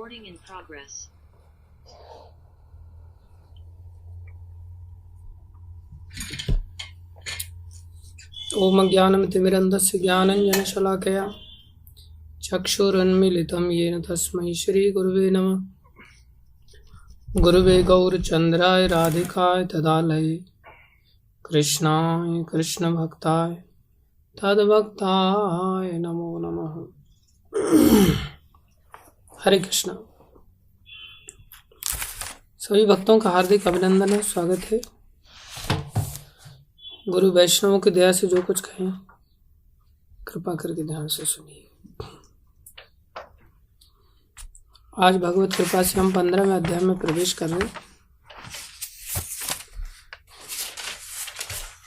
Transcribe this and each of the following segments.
Recording in progress. ओम ज्ञानमतिमिरन्धस्य ज्ञानञ्जनशलाकया चक्षुरुन्मीलितं येन तस्मै श्रीगुरुवे नमः। गुरुवे गौरचन्द्राय राधिकाय तदालये कृष्णाय कृष्णभक्ताय तद्भक्ताय नमो नमः। हरे कृष्णा। सभी भक्तों का हार्दिक अभिनंदन है, स्वागत है। गुरु वैष्णवों की दया से जो कुछ कहें कृपा करके ध्यान से सुनिए। आज भगवत कृपा से हम 15वें अध्याय में प्रवेश कर रहे हैं।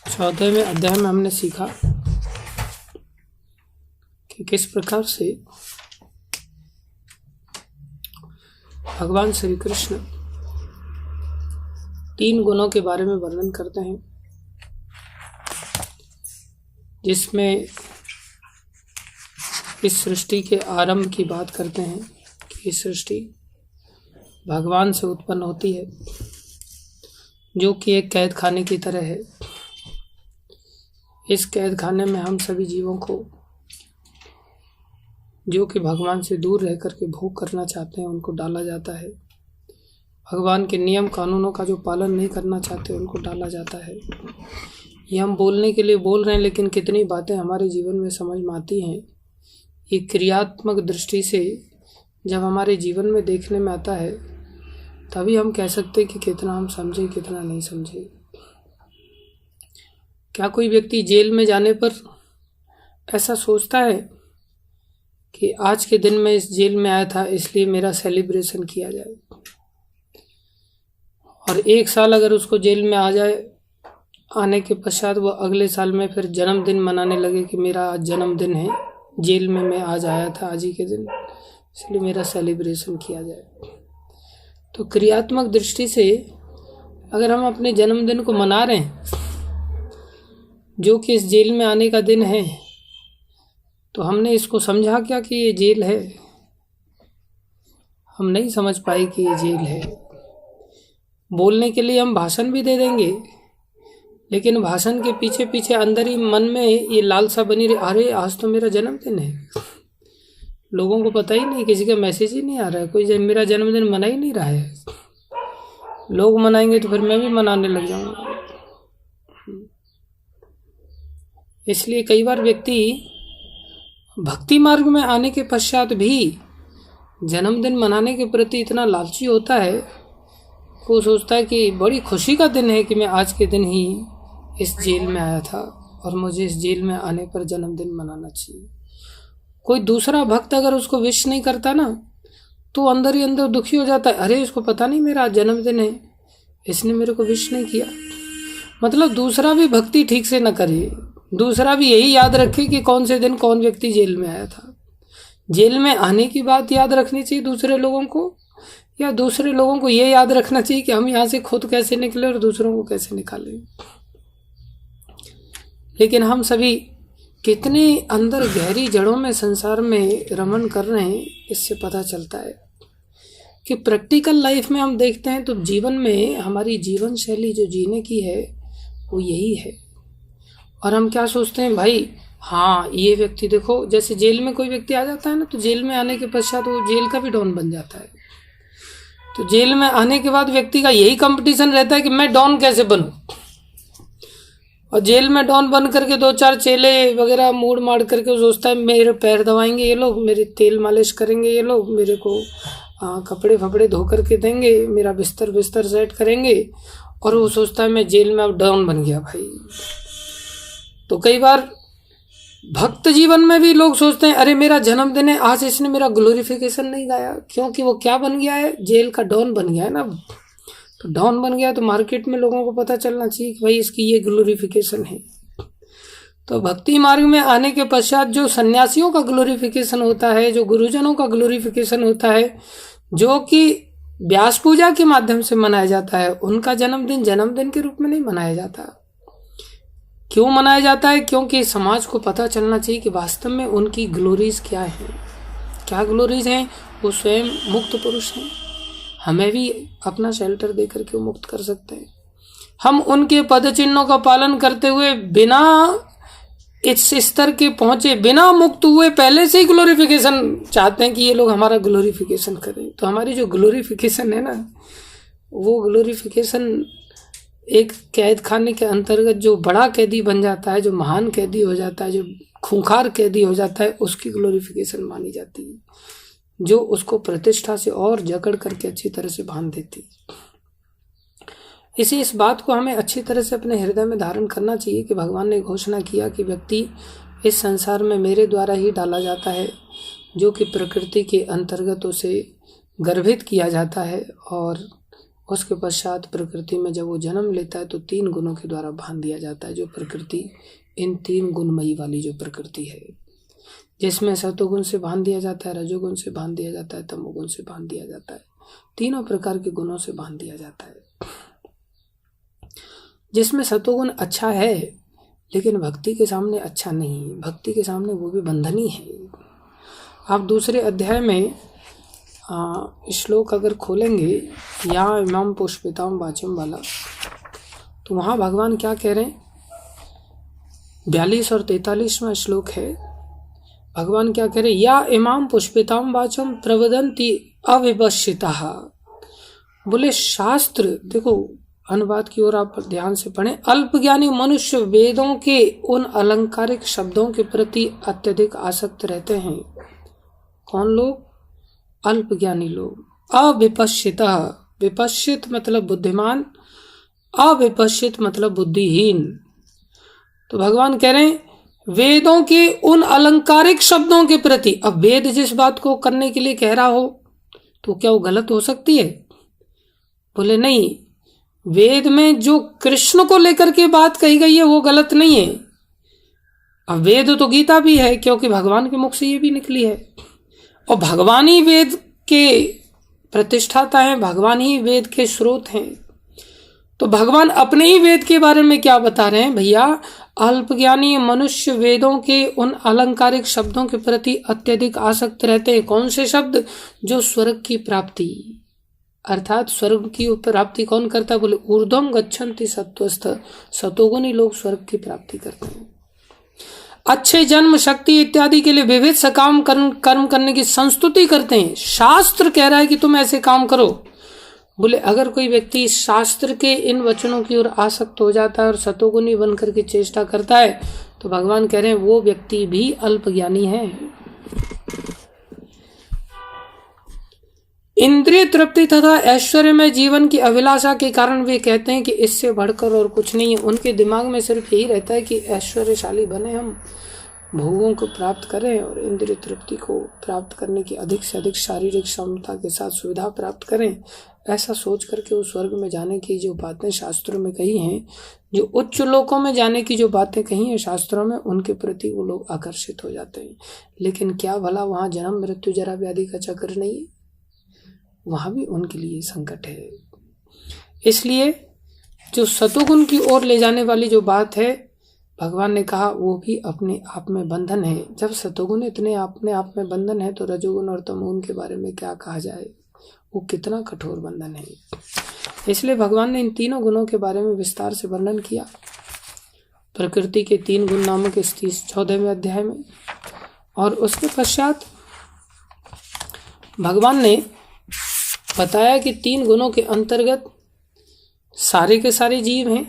14वें अध्याय में हमने सीखा कि किस प्रकार से भगवान श्री कृष्ण 3 गुणों के बारे में वर्णन करते हैं, जिसमें इस सृष्टि के आरंभ की बात करते हैं कि इस सृष्टि भगवान से उत्पन्न होती है, जो कि एक कैद खाने की तरह है। इस कैद खाने में हम सभी जीवों को, जो कि भगवान से दूर रह करके भोग करना चाहते हैं, उनको डाला जाता है। भगवान के नियम कानूनों का जो पालन नहीं करना चाहते उनको डाला जाता है। ये हम बोलने के लिए बोल रहे हैं, लेकिन कितनी बातें हमारे जीवन में समझ में आती हैं, ये क्रियात्मक दृष्टि से जब हमारे जीवन में देखने में आता है, तभी हम कह सकते हैं कि कितना हम समझे कितना नहीं समझे। क्या कोई व्यक्ति जेल में जाने पर ऐसा सोचता है कि आज के दिन में इस जेल में आया था इसलिए मेरा सेलिब्रेशन किया जाए, और 1 साल अगर उसको जेल में आ जाए, आने के पश्चात वो अगले साल में फिर जन्मदिन मनाने लगे कि मेरा आज जन्मदिन है, जेल में मैं आज आया था आज ही के दिन, इसलिए मेरा सेलिब्रेशन किया जाए। तो क्रियात्मक दृष्टि से अगर हम अपने जन्मदिन को मना रहे हैं, जो कि इस जेल में आने का दिन है, तो हमने इसको समझा क्या कि ये जेल है? हम नहीं समझ पाए कि ये जेल है। बोलने के लिए हम भाषण भी दे देंगे, लेकिन भाषण के पीछे पीछे अंदर ही मन में ये लालसा बनी रही, अरे आज तो मेरा जन्मदिन है। लोगों को पता ही नहीं, किसी का मैसेज ही नहीं आ रहा है, कोई मेरा जन्मदिन मना ही नहीं रहा है। लोग मनाएंगे तो फिर मैं भी मनाने लग जाऊंगा। इसलिए कई बार व्यक्ति भक्ति मार्ग में आने के पश्चात भी जन्मदिन मनाने के प्रति इतना लालची होता है, वो सोचता है कि बड़ी खुशी का दिन है कि मैं आज के दिन ही इस जेल में आया था और मुझे इस जेल में आने पर जन्मदिन मनाना चाहिए। कोई दूसरा भक्त अगर उसको विश नहीं करता ना, तो अंदर ही अंदर दुखी हो जाता है, अरे इसको पता नहीं मेरा आज जन्मदिन है, इसने मेरे को विश नहीं किया। मतलब दूसरा भी भक्ति ठीक से न करे, दूसरा भी यही याद रखे कि कौन से दिन कौन व्यक्ति जेल में आया था। जेल में आने की बात याद रखनी चाहिए दूसरे लोगों को, या दूसरे लोगों को ये याद रखना चाहिए कि हम यहाँ से खुद कैसे निकले और दूसरों को कैसे निकालें। लेकिन हम सभी कितने अंदर गहरी जड़ों में संसार में रमन कर रहे हैं, इससे पता चलता है कि प्रैक्टिकल लाइफ में हम देखते हैं तो जीवन में हमारी जीवन शैली जो जीने की है वो यही है। और हम क्या सोचते हैं, भाई हाँ ये व्यक्ति देखो, जैसे जेल में कोई व्यक्ति आ जाता है ना, तो जेल में आने के पश्चात वो जेल का भी डॉन बन जाता है। तो जेल में आने के बाद व्यक्ति का यही कंपटीशन रहता है कि मैं डॉन कैसे बनूं, और जेल में डॉन बन करके 2-4 चेले वगैरह मूड मार करके वो सोचता है मेरे पैर दबाएंगे ये लोग, मेरे तेल मालिश करेंगे ये लोग, मेरे को कपड़े फपड़े धो करके देंगे, मेरा बिस्तर सेट करेंगे, और वो सोचता है मैं जेल में अब डॉन बन गया भाई। तो कई बार भक्त जीवन में भी लोग सोचते हैं अरे मेरा जन्मदिन है, आज इसने मेरा ग्लोरिफिकेशन नहीं गाया, क्योंकि वो क्या बन गया है, जेल का डॉन बन गया है ना। तो डॉन बन गया तो मार्केट में लोगों को पता चलना चाहिए कि भाई इसकी ये ग्लोरिफिकेशन है। तो भक्ति मार्ग में आने के पश्चात जो सन्यासियों का ग्लोरिफिकेशन होता है, जो गुरुजनों का ग्लोरिफिकेशन होता है, जो कि व्यास पूजा के माध्यम से मनाया जाता है, उनका जन्मदिन जन्मदिन के रूप में नहीं मनाया जाता। क्यों मनाया जाता है? क्योंकि समाज को पता चलना चाहिए कि वास्तव में उनकी ग्लोरीज क्या है, क्या ग्लोरीज हैं, वो स्वयं मुक्त पुरुष हैं, हमें भी अपना शेल्टर दे करके वो मुक्त कर सकते हैं। हम उनके पद चिन्हों का पालन करते हुए बिना इस स्तर के पहुंचे, बिना मुक्त हुए पहले से ही ग्लोरिफिकेशन चाहते हैं कि ये लोग हमारा ग्लोरिफिकेशन करें। तो हमारी जो ग्लोरिफिकेशन है ना, वो ग्लोरिफिकेशन एक कैद खाने के अंतर्गत जो बड़ा कैदी बन जाता है, जो महान कैदी हो जाता है, जो खूंखार कैदी हो जाता है, उसकी ग्लोरिफिकेशन मानी जाती है, जो उसको प्रतिष्ठा से और जकड़ करके अच्छी तरह से बांध देती है। इस बात को हमें अच्छी तरह से अपने हृदय में धारण करना चाहिए कि भगवान ने घोषणा किया कि व्यक्ति इस संसार में मेरे द्वारा ही डाला जाता है, जो कि प्रकृति के अंतर्गत उसे गर्भित किया जाता है, और उसके पश्चात प्रकृति में जब वो जन्म लेता है तो 3 गुणों के द्वारा बांध दिया जाता है। जो प्रकृति, इन 3 गुणमयी वाली जो प्रकृति है, जिसमें सतोगुण से बांध दिया जाता है, रजोगुण से बांध दिया जाता है, तमोगुण से बांध दिया जाता है, तीनों प्रकार के गुणों से बांध दिया जाता है। जिसमें सतोगुण अच्छा है लेकिन भक्ति के सामने अच्छा नहीं, भक्ति के सामने वो भी बंधन ही है। आप दूसरे अध्याय में श्लोक अगर खोलेंगे, या इमाम पुष्पिताम वाचम वाला, तो वहाँ भगवान क्या कह रहे हैं, 42 और 43वां श्लोक है। भगवान क्या कह रहे हैं, या इमाम पुष्पिताम वाचम प्रवदन्ति अविपश्चिताः। बोले शास्त्र, देखो अनुवाद की ओर आप ध्यान से पढ़ें। अल्पज्ञानी मनुष्य वेदों के उन अलंकारिक शब्दों के प्रति अत्यधिक आसक्त रहते हैं। कौन लोग? अल्पज्ञानी लोग। अविपश्चितः, विपश्चित मतलब बुद्धिमान, अविपश्चित मतलब बुद्धिहीन। तो भगवान कह रहे हैं वेदों के उन अलंकारिक शब्दों के प्रति। अब वेद जिस बात को करने के लिए कह रहा हो तो क्या वो गलत हो सकती है? बोले नहीं, वेद में जो कृष्ण को लेकर के बात कही गई है वो गलत नहीं है। अब वेद तो गीता भी है, क्योंकि भगवान के मुख से ये भी निकली है, और भगवान ही वेद के प्रतिष्ठाता हैं, भगवान ही वेद के स्रोत हैं। तो भगवान अपने ही वेद के बारे में क्या बता रहे हैं, भैया अल्पज्ञानी मनुष्य वेदों के उन अलंकारिक शब्दों के प्रति अत्यधिक आसक्त रहते हैं। कौन से शब्द? जो स्वर्ग की प्राप्ति, अर्थात स्वर्ग की प्राप्ति कौन करता है? बोले ऊर्ध्वम गच्छन्ति सत्वस्थ, सतोगुणी लोग स्वर्ग की प्राप्ति करते हैं। अच्छे जन्म, शक्ति इत्यादि के लिए विविध सकाम कर्म करने की संस्तुति करते हैं। शास्त्र कह रहा है कि तुम ऐसे काम करो। बोले अगर कोई व्यक्ति शास्त्र के इन वचनों की ओर आसक्त हो जाता है और सतोगुणी बनकर के चेष्टा करता है, तो भगवान कह रहे हैं वो व्यक्ति भी अल्पज्ञानी है। इंद्रिय तृप्ति तथा ऐश्वर्य में जीवन की अभिलाषा के कारण वे कहते हैं कि इससे बढ़कर और कुछ नहीं है। उनके दिमाग में सिर्फ यही रहता है कि ऐश्वर्यशाली बने, हम भोगों को प्राप्त करें और इंद्रिय तृप्ति को प्राप्त करने की अधिक से अधिक शारीरिक क्षमता के साथ सुविधा प्राप्त करें। ऐसा सोच करके वो स्वर्ग में जाने की जो बातें शास्त्रों में कही हैं, जो उच्च लोकों में जाने की जो बातें कही हैं शास्त्रों में, उनके प्रति वो लोग आकर्षित हो जाते हैं। लेकिन क्या भला वहाँ जन्म मृत्यु जरा व्याधि का चक्र नहीं है? वहाँ भी उनके लिए संकट है। इसलिए जो सतोगुण की ओर ले जाने वाली जो बात है, भगवान ने कहा वो भी अपने आप में बंधन है। जब सतोगुण इतने अपने आप में बंधन है तो रजोगुण और तमोगुण के बारे में क्या कहा जाए, वो कितना कठोर बंधन है। इसलिए भगवान ने इन तीनों गुणों के बारे में विस्तार से वर्णन किया प्रकृति के 3 गुण नामक इस 14वें अध्याय में। और उसके पश्चात भगवान ने बताया कि 3 गुणों के अंतर्गत सारे के सारे जीव हैं,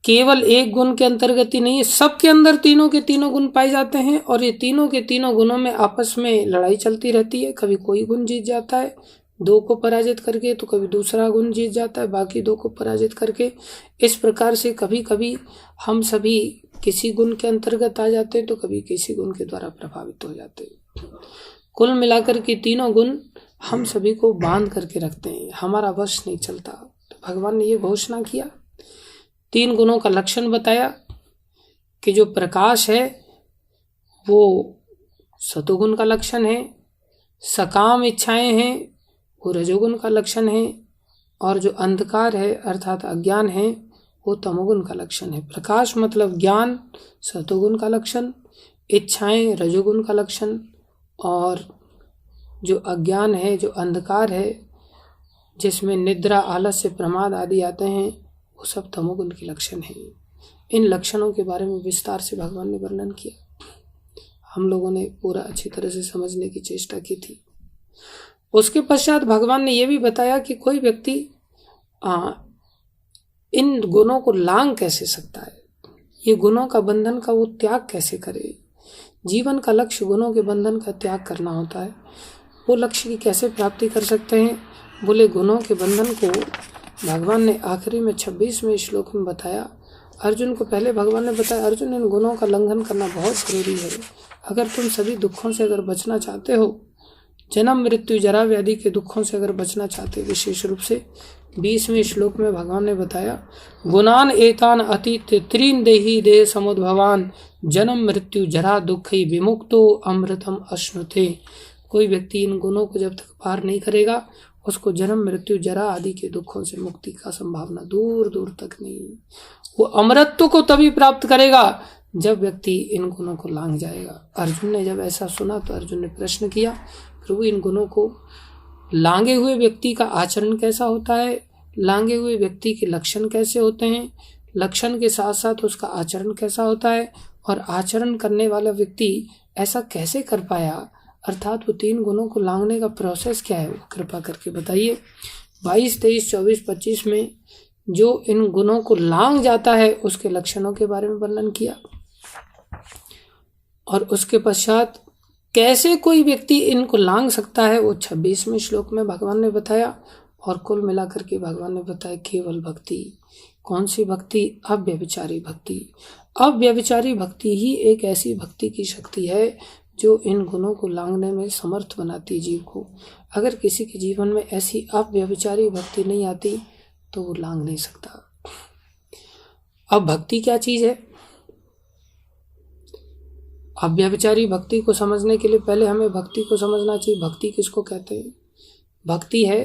केवल एक गुण के अंतर्गत ही नहीं है, सबके अंदर तीनों के तीनों गुण पाए जाते हैं। और ये तीनों के तीनों गुणों में आपस में लड़ाई चलती रहती है। कभी कोई गुण जीत जाता है 2 को पराजित करके, तो कभी दूसरा गुण जीत जाता है बाकी 2 को पराजित करके। इस प्रकार से कभी कभी हम सभी किसी गुण के अंतर्गत आ जाते हैं तो कभी किसी गुण के द्वारा प्रभावित हो जाते हैं। कुल मिलाकर के तीनों गुण हम सभी को बांध करके रखते हैं, हमारा वश नहीं चलता। तो भगवान ने ये घोषणा किया, 3 गुणों का लक्षण बताया कि जो प्रकाश है वो सतोगुण का लक्षण है, सकाम इच्छाएं हैं वो रजोगुण का लक्षण है, और जो अंधकार है अर्थात अज्ञान है वो तमोगुण का लक्षण है। प्रकाश मतलब ज्ञान, सतोगुण का लक्षण, इच्छाएं रजोगुण का लक्षण, और जो अज्ञान है, जो अंधकार है, जिसमें निद्रा, आलस्य, प्रमाद आदि आते हैं, वो सब तमोगुण के लक्षण हैं। इन लक्षणों के बारे में विस्तार से भगवान ने वर्णन किया। हम लोगों ने पूरा अच्छी तरह से समझने की चेष्टा की थी। उसके पश्चात भगवान ने यह भी बताया कि कोई व्यक्ति इन गुणों को लांघ कैसे सकता है, ये गुणों का बंधन का वो त्याग कैसे करे। जीवन का लक्ष्य गुणों के बंधन का त्याग करना होता है। वो लक्ष्य की कैसे प्राप्ति कर सकते हैं? बोले गुणों के बंधन को भगवान ने आखिरी में 26वें श्लोक में बताया। अर्जुन को पहले भगवान ने बताया, अर्जुन इन गुणों का लंघन करना बहुत जरूरी है। अगर तुम सभी दुखों से अगर बचना चाहते हो, जन्म मृत्यु जरा व्याधि के दुखों से अगर बचना चाहते, विशेष रूप से 20वें श्लोक में भगवान ने बताया, गुणान एतान अतीत त्रीन देही देह समुद्भवान जन्म मृत्यु जरा दुखी विमुक्तो अमृतम अश्नुते। कोई व्यक्ति इन गुणों को जब तक पार नहीं करेगा, उसको जन्म मृत्यु जरा आदि के दुखों से मुक्ति का संभावना दूर दूर तक नहीं। वो अमृतत्व को तभी प्राप्त करेगा जब व्यक्ति इन गुणों को लांघ जाएगा। अर्जुन ने जब ऐसा सुना तो अर्जुन ने प्रश्न किया, प्रभु इन गुणों को लांघे हुए व्यक्ति का आचरण कैसा होता है, लांघे हुए व्यक्ति के लक्षण कैसे होते हैं, लक्षण के साथ साथ उसका आचरण कैसा होता है, और आचरण करने वाला व्यक्ति ऐसा कैसे कर पाया, अर्थात वो 3 गुणों को लांघने का प्रोसेस क्या है, वो कृपा करके बताइए। 22, 23, 24, 25 में जो इन गुणों को लांघ जाता है उसके लक्षणों के बारे में वर्णन किया, और उसके पश्चात कैसे कोई व्यक्ति इनको लांघ सकता है वो 26वें श्लोक में भगवान ने बताया। और कुल मिलाकर के भगवान ने बताया केवल भक्ति। कौन सी भक्ति? अव्यभिचारी भक्ति। अव्यभिचारी भक्ति ही एक ऐसी भक्ति की शक्ति है जो इन गुणों को लांघने में समर्थ बनाती है जीव को। अगर किसी के जीवन में ऐसी अव्यभिचारी भक्ति नहीं आती तो वो लांघ नहीं सकता। अब भक्ति क्या चीज है? अव्यभिचारी भक्ति को समझने के लिए पहले हमें भक्ति को समझना चाहिए। भक्ति किसको कहते हैं? भक्ति है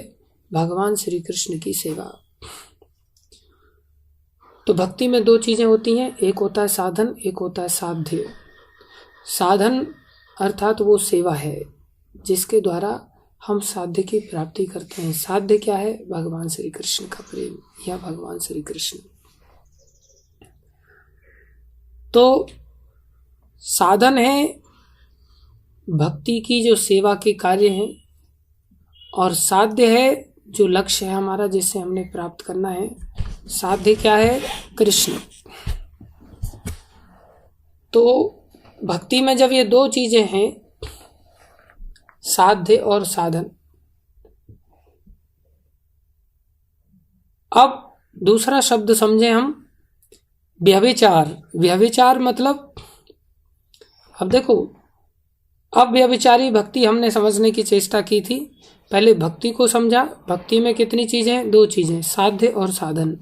भगवान श्री कृष्ण की सेवा। तो भक्ति में 2 चीजें होती हैं, एक होता है साधन, एक होता है साध्य। साधन अर्थात वो सेवा है जिसके द्वारा हम साध्य की प्राप्ति करते हैं। साध्य क्या है? भगवान श्री कृष्ण का प्रेम या भगवान श्री कृष्ण। तो साधन है भक्ति की जो सेवा के कार्य हैं, और साध्य है जो लक्ष्य है हमारा जिससे हमने प्राप्त करना है। साध्य क्या है? कृष्ण। तो भक्ति में जब ये 2 चीजें हैं, साध्य और साधन। अब दूसरा शब्द समझें हम, व्यभिचार। व्यभिचार मतलब, अब देखो, अव्यभिचारी भक्ति हमने समझने की चेष्टा की थी। पहले भक्ति को समझा। भक्ति में कितनी चीजें? 2 चीजें, साध्य और साधन।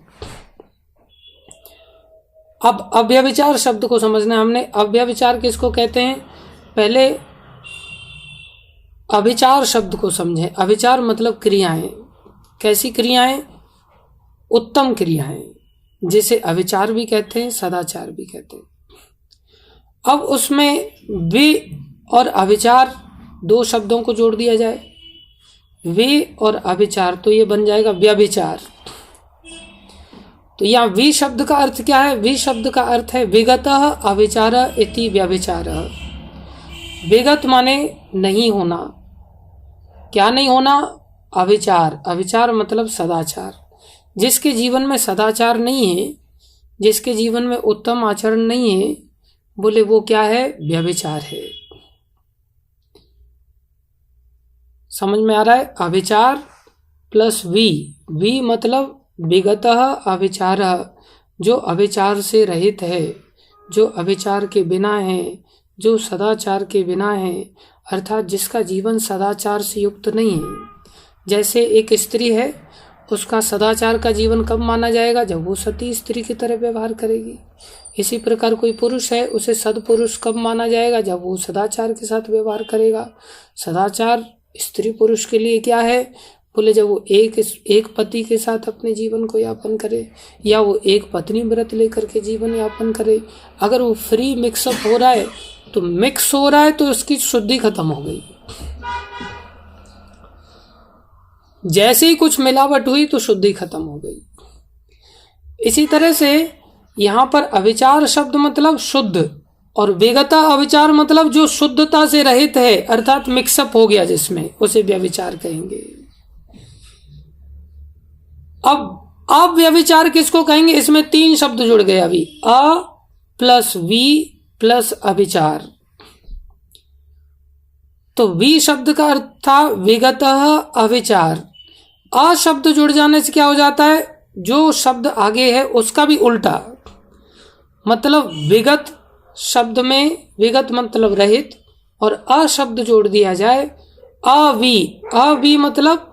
अब अव्यभिचार शब्द को समझना हमने। अव्यभिचार किसको कहते हैं? पहले अभिचार शब्द को समझें। अभिचार मतलब क्रियाएं। कैसी क्रियाएं? उत्तम क्रियाएं, जिसे अभिचार भी कहते हैं, सदाचार भी कहते हैं। अब उसमें वे और अभिचार 2 शब्दों को जोड़ दिया जाए, वे और अभिचार, तो ये बन जाएगा व्यभिचार। तो यहाँ वी शब्द का अर्थ क्या है? वी शब्द का अर्थ है विगतः अभिचार इति व्यभिचार। विगत माने नहीं होना। क्या नहीं होना? अभिचार। अभिचार मतलब सदाचार। जिसके जीवन में सदाचार नहीं है, जिसके जीवन में उत्तम आचरण नहीं है, बोले वो क्या है? व्यभिचार है। समझ में आ रहा है? अभिचार प्लस वी मतलब विगतः अभिचार, जो अभिचार से रहित है, जो अभिचार के बिना है, जो सदाचार के बिना है, अर्थात जिसका जीवन सदाचार से युक्त नहीं है। जैसे एक स्त्री है, उसका सदाचार का जीवन कब माना जाएगा? जब वो सती स्त्री की तरह व्यवहार करेगी। इसी प्रकार कोई पुरुष है, उसे सदपुरुष कब माना जाएगा? जब वो सदाचार के साथ व्यवहार करेगा। सदाचार स्त्री पुरुष के लिए क्या है? बोले जब वो एक पति के साथ अपने जीवन को यापन करे, या वो एक पत्नी व्रत लेकर के जीवन यापन करे। अगर वो फ्री मिक्सअप हो रहा है, तो मिक्स हो रहा है, तो उसकी शुद्धि खत्म हो गई। जैसे ही कुछ मिलावट हुई तो शुद्धि खत्म हो गई। इसी तरह से यहाँ पर अविचार शब्द मतलब शुद्ध, और विगता अविचार मतलब जो शुद्धता से रहित है, अर्थात मिक्सअप हो गया जिसमें, उसे व्यभिचार कहेंगे। अब व्यभिचार किसको कहेंगे? इसमें 3 शब्द जुड़ गए अभी, अ प्लस वी प्लस अविचार। तो वी शब्द का अर्थ था विगतः अविचार। अ शब्द जुड़ जाने से क्या हो जाता है? जो शब्द आगे है उसका भी उल्टा, मतलब विगत शब्द में विगत मतलब रहित, और अ शब्द जोड़ दिया जाए अवी मतलब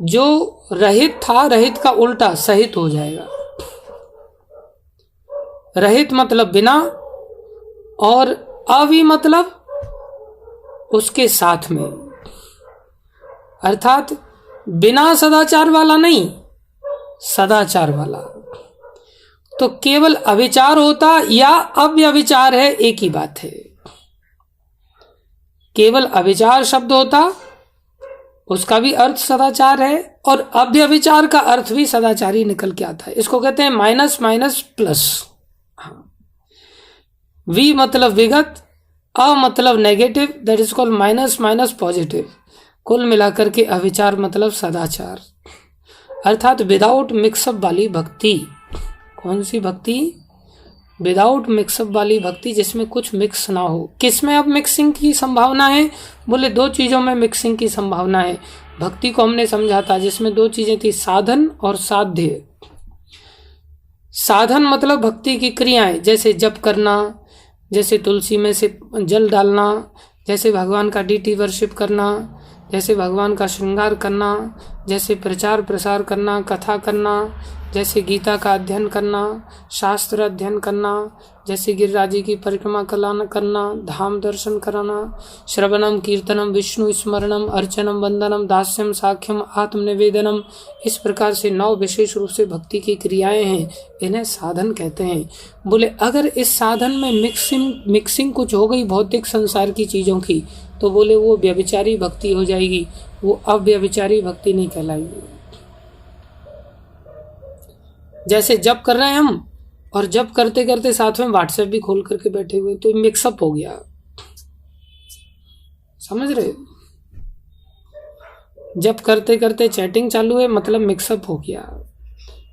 जो रहित था, रहित का उल्टा सहित हो जाएगा। रहित मतलब बिना, और अवी मतलब उसके साथ में, अर्थात बिना सदाचार वाला नहीं, सदाचार वाला। तो केवल अविचार होता या अव्यभिचार है, एक ही बात है। केवल अविचार शब्द होता, उसका भी अर्थ सदाचार है, और अव्यभिचार का अर्थ भी सदाचारी निकल के आता है। इसको कहते हैं माइनस माइनस प्लस। वी मतलब विगत, अ मतलब negative, that is called minus minus positive. कुल मिलाकर के अविचार मतलब सदाचार, अर्थात विदाउट मिक्सअप वाली भक्ति। कौन सी भक्ति? विदाउट मिक्सअप वाली भक्ति, जिसमें कुछ मिक्स ना हो। किसमें अब मिक्सिंग की संभावना है? बोले 2 चीजों में मिक्सिंग की संभावना है। भक्ति को हमने समझा था जिसमें 2 चीजें थी, साधन और साध्य। साधन मतलब भक्ति की क्रियाएं, जैसे जप करना, जैसे तुलसी में से जल डालना, जैसे भगवान का डीटी वर्शिप करना, जैसे भगवान का श्रृंगार करना, जैसे प्रचार प्रसार करना, कथा करना, जैसे गीता का अध्ययन करना, शास्त्र अध्ययन करना, जैसे गिरिराज जी की परिक्रमा करना, धाम दर्शन कराना, श्रवणम कीर्तनम विष्णु स्मरणम अर्चनम वंदनम दास्यम साख्यम आत्मनिवेदनम। इस प्रकार से 9 विशेष रूप से भक्ति की क्रियाएं हैं, इन्हें साधन कहते हैं। बोले अगर इस साधन में मिक्सिंग कुछ हो गई भौतिक संसार की चीज़ों की, तो बोले वो व्यभिचारी भक्ति हो जाएगी, वो अव्यभिचारी भक्ति नहीं कहलाएगी। जैसे जप कर रहे हैं हम, और जप करते करते साथ में व्हाट्सएप भी खोल करके बैठे हुए, तो मिक्सअप हो गया। समझ रहे? जप करते करते चैटिंग चालू है, मतलब मिक्सअप हो गया।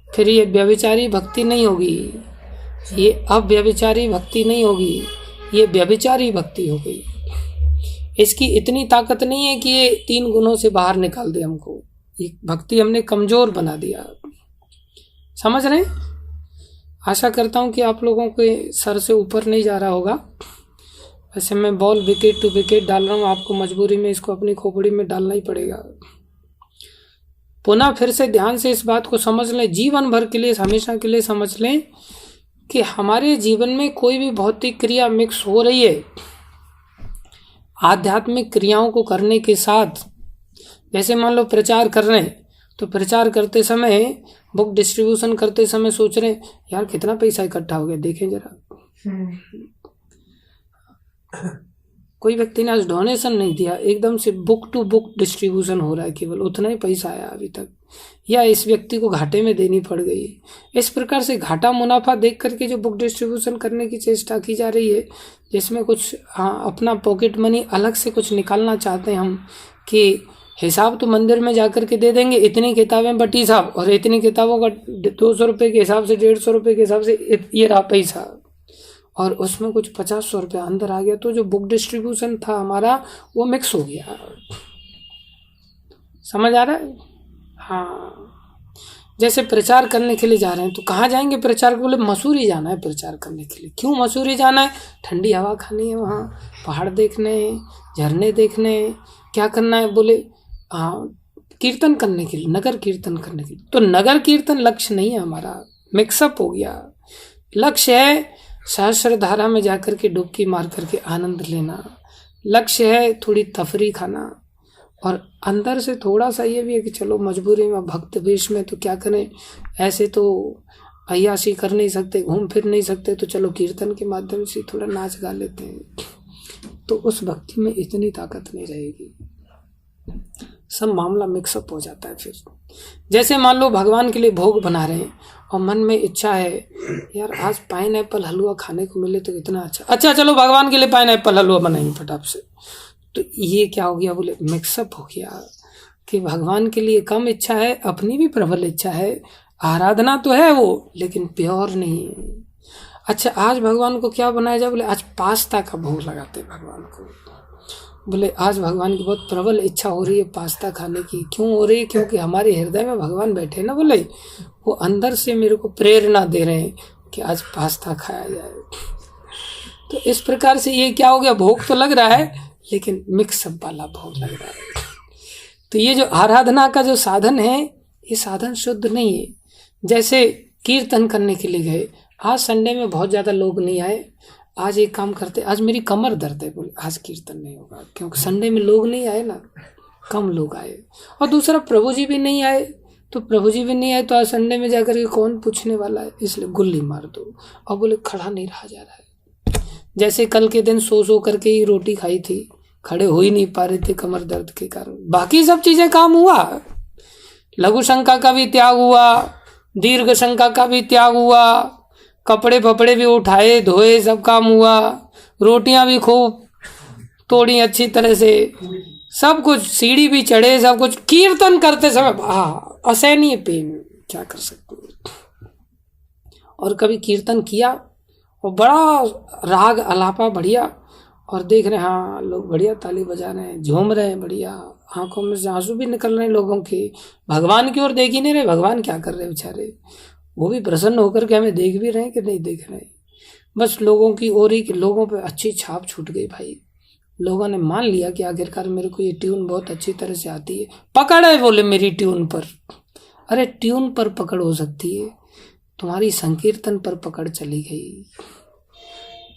फिर ये व्यभिचारी भक्ति नहीं होगी, ये अव्यभिचारी भक्ति नहीं होगी, ये व्यभिचारी भक्ति हो गई। इसकी इतनी ताकत नहीं है कि ये 3 गुणों से बाहर निकाल दे हमको। ये भक्ति हमने कमजोर बना दिया। समझ रहे? आशा करता हूं कि आप लोगों के सर से ऊपर नहीं जा रहा होगा। वैसे मैं बॉल विकेट टू विकेट डाल रहा हूं, आपको मजबूरी में इसको अपनी खोपड़ी में डालना ही पड़ेगा। पुनः फिर से ध्यान से इस बात को समझ लें, जीवन भर के लिए, हमेशा के लिए समझ लें कि हमारे जीवन में कोई भी भौतिक क्रिया मिक्स हो रही है आध्यात्मिक क्रियाओं को करने के साथ। जैसे मान लो प्रचार कर रहे हैं, तो प्रचार करते समय, बुक डिस्ट्रीब्यूशन करते समय सोच रहे हैं यार कितना पैसा इकट्ठा हो गया, देखें जरा। कोई व्यक्ति ने आज डोनेशन नहीं दिया, एकदम से बुक टू बुक डिस्ट्रीब्यूशन हो रहा है, केवल उतना ही पैसा आया अभी तक, या इस व्यक्ति को घाटे में देनी पड़ गई। इस प्रकार से घाटा मुनाफा देख करके जो बुक डिस्ट्रीब्यूशन करने की चेष्टा की जा रही है, जिसमें कुछ अपना पॉकेट मनी अलग से कुछ निकालना चाहते हैं हम, कि हिसाब तो मंदिर में जाकर के दे देंगे, इतनी किताबें बटी साहब, और इतनी किताबों का 200 रुपये के हिसाब से, 150 रुपये के हिसाब से ये रहा पैसा, और उसमें कुछ 50-100 रुपया अंदर आ गया, तो जो बुक डिस्ट्रीब्यूशन था हमारा वो मिक्स हो गया। समझ आ रहा है? हाँ। जैसे प्रचार करने के लिए जा रहे हैं, तो कहाँ जाएंगे प्रचार को? बोले मसूरी जाना है प्रचार करने के लिए। क्यों मसूरी जाना है? ठंडी हवा खानी है, वहाँ पहाड़ देखने, झरने देखने, क्या करना है? बोले हाँ कीर्तन करने के लिए, नगर कीर्तन करने के लिए। तो नगर कीर्तन लक्ष्य नहीं है हमारा, मिक्सअप हो गया। लक्ष्य है सहस्त्रधारा में जाकर के डुबकी मार करके आनंद लेना, लक्ष्य है थोड़ी तफरी खाना, और अंदर से थोड़ा सा ये भी है कि चलो मजबूरी में भक्त वेश में तो क्या करें, ऐसे तो अय्याशी कर नहीं सकते, घूम फिर नहीं सकते, तो चलो कीर्तन के माध्यम से थोड़ा नाच गा लेते हैं। तो उस भक्ति में इतनी ताकत नहीं रहेगी। सब मामला मिक्सअप हो जाता है। फिर जैसे मान लो भगवान के लिए भोग बना रहे हैं और मन में इच्छा है यार आज पाइनएप्पल हलवा खाने को मिले तो कितना अच्छा, चलो भगवान के लिए पाइनएप्पल हलवा बनाएंगे फटाक से। तो ये क्या हो गया, बोले मिक्सअप हो गया कि भगवान के लिए कम इच्छा है, अपनी भी प्रबल इच्छा है, आराधना तो है वो लेकिन प्योर नहीं है। अच्छा आज भगवान को क्या बनाया जाए, बोले आज पास्ता का भोग लगाते भगवान को। बोले आज भगवान की बहुत प्रबल इच्छा हो रही है पास्ता खाने की। क्यों हो रही है, क्योंकि हमारे हृदय में भगवान बैठे ना, बोले वो अंदर से मेरे को प्रेरणा दे रहे हैं कि आज पास्ता खाया जाए। तो इस प्रकार से ये क्या हो गया, भोग तो लग रहा है लेकिन मिक्सअप वाला भोग लग रहा है। तो ये जो आराधना का जो साधन है ये साधन शुद्ध नहीं है। जैसे कीर्तन करने के लिए गए, आज संडे में बहुत ज़्यादा लोग नहीं आए, आज एक काम करते, आज मेरी कमर दर्द है, बोले आज कीर्तन नहीं होगा क्योंकि संडे में लोग नहीं आए ना, कम लोग आए। और दूसरा प्रभु जी भी नहीं आए, तो प्रभु जी भी नहीं आए तो आज संडे में जाकर के कौन पूछने वाला है, इसलिए गुल्ली मार दो। और बोले खड़ा नहीं रहा जा रहा है। जैसे कल के दिन सो करके ही रोटी खाई थी, खड़े हो ही नहीं पा रहे थे कमर दर्द के कारण। बाकी सब चीजें काम हुआ, लघु शंका का भी त्याग हुआ, दीर्घ शंका का भी त्याग हुआ, कपड़े फपड़े भी उठाए धोए, सब काम हुआ, रोटियां भी खूब तोड़ी अच्छी तरह से, सब कुछ, सीढ़ी भी चढ़े, सब कुछ। कीर्तन करते समय असहनीय पेन, क्या कर सकते। और कभी कीर्तन किया और बड़ा राग अलापा बढ़िया, और देख रहे हैं हाँ लोग बढ़िया ताली बजा रहे हैं, झूम रहे हैं बढ़िया, आंखों में से आंसू भी निकल रहे हैं लोगों के, भगवान की ओर देख ही नहीं रहे, भगवान क्या कर रहे हैं बेचारे, वो भी प्रसन्न होकर के हमें देख भी रहे हैं कि नहीं देख रहे हैं, बस लोगों की ओर ही, कि लोगों पे अच्छी छाप छूट गई भाई। लोगों ने मान लिया कि आखिरकार मेरे को ये ट्यून बहुत अच्छी तरह से आती है, पकड़ है बोले मेरी ट्यून पर। अरे ट्यून पर पकड़ हो सकती है, तुम्हारी संकीर्तन पर पकड़ चली गई,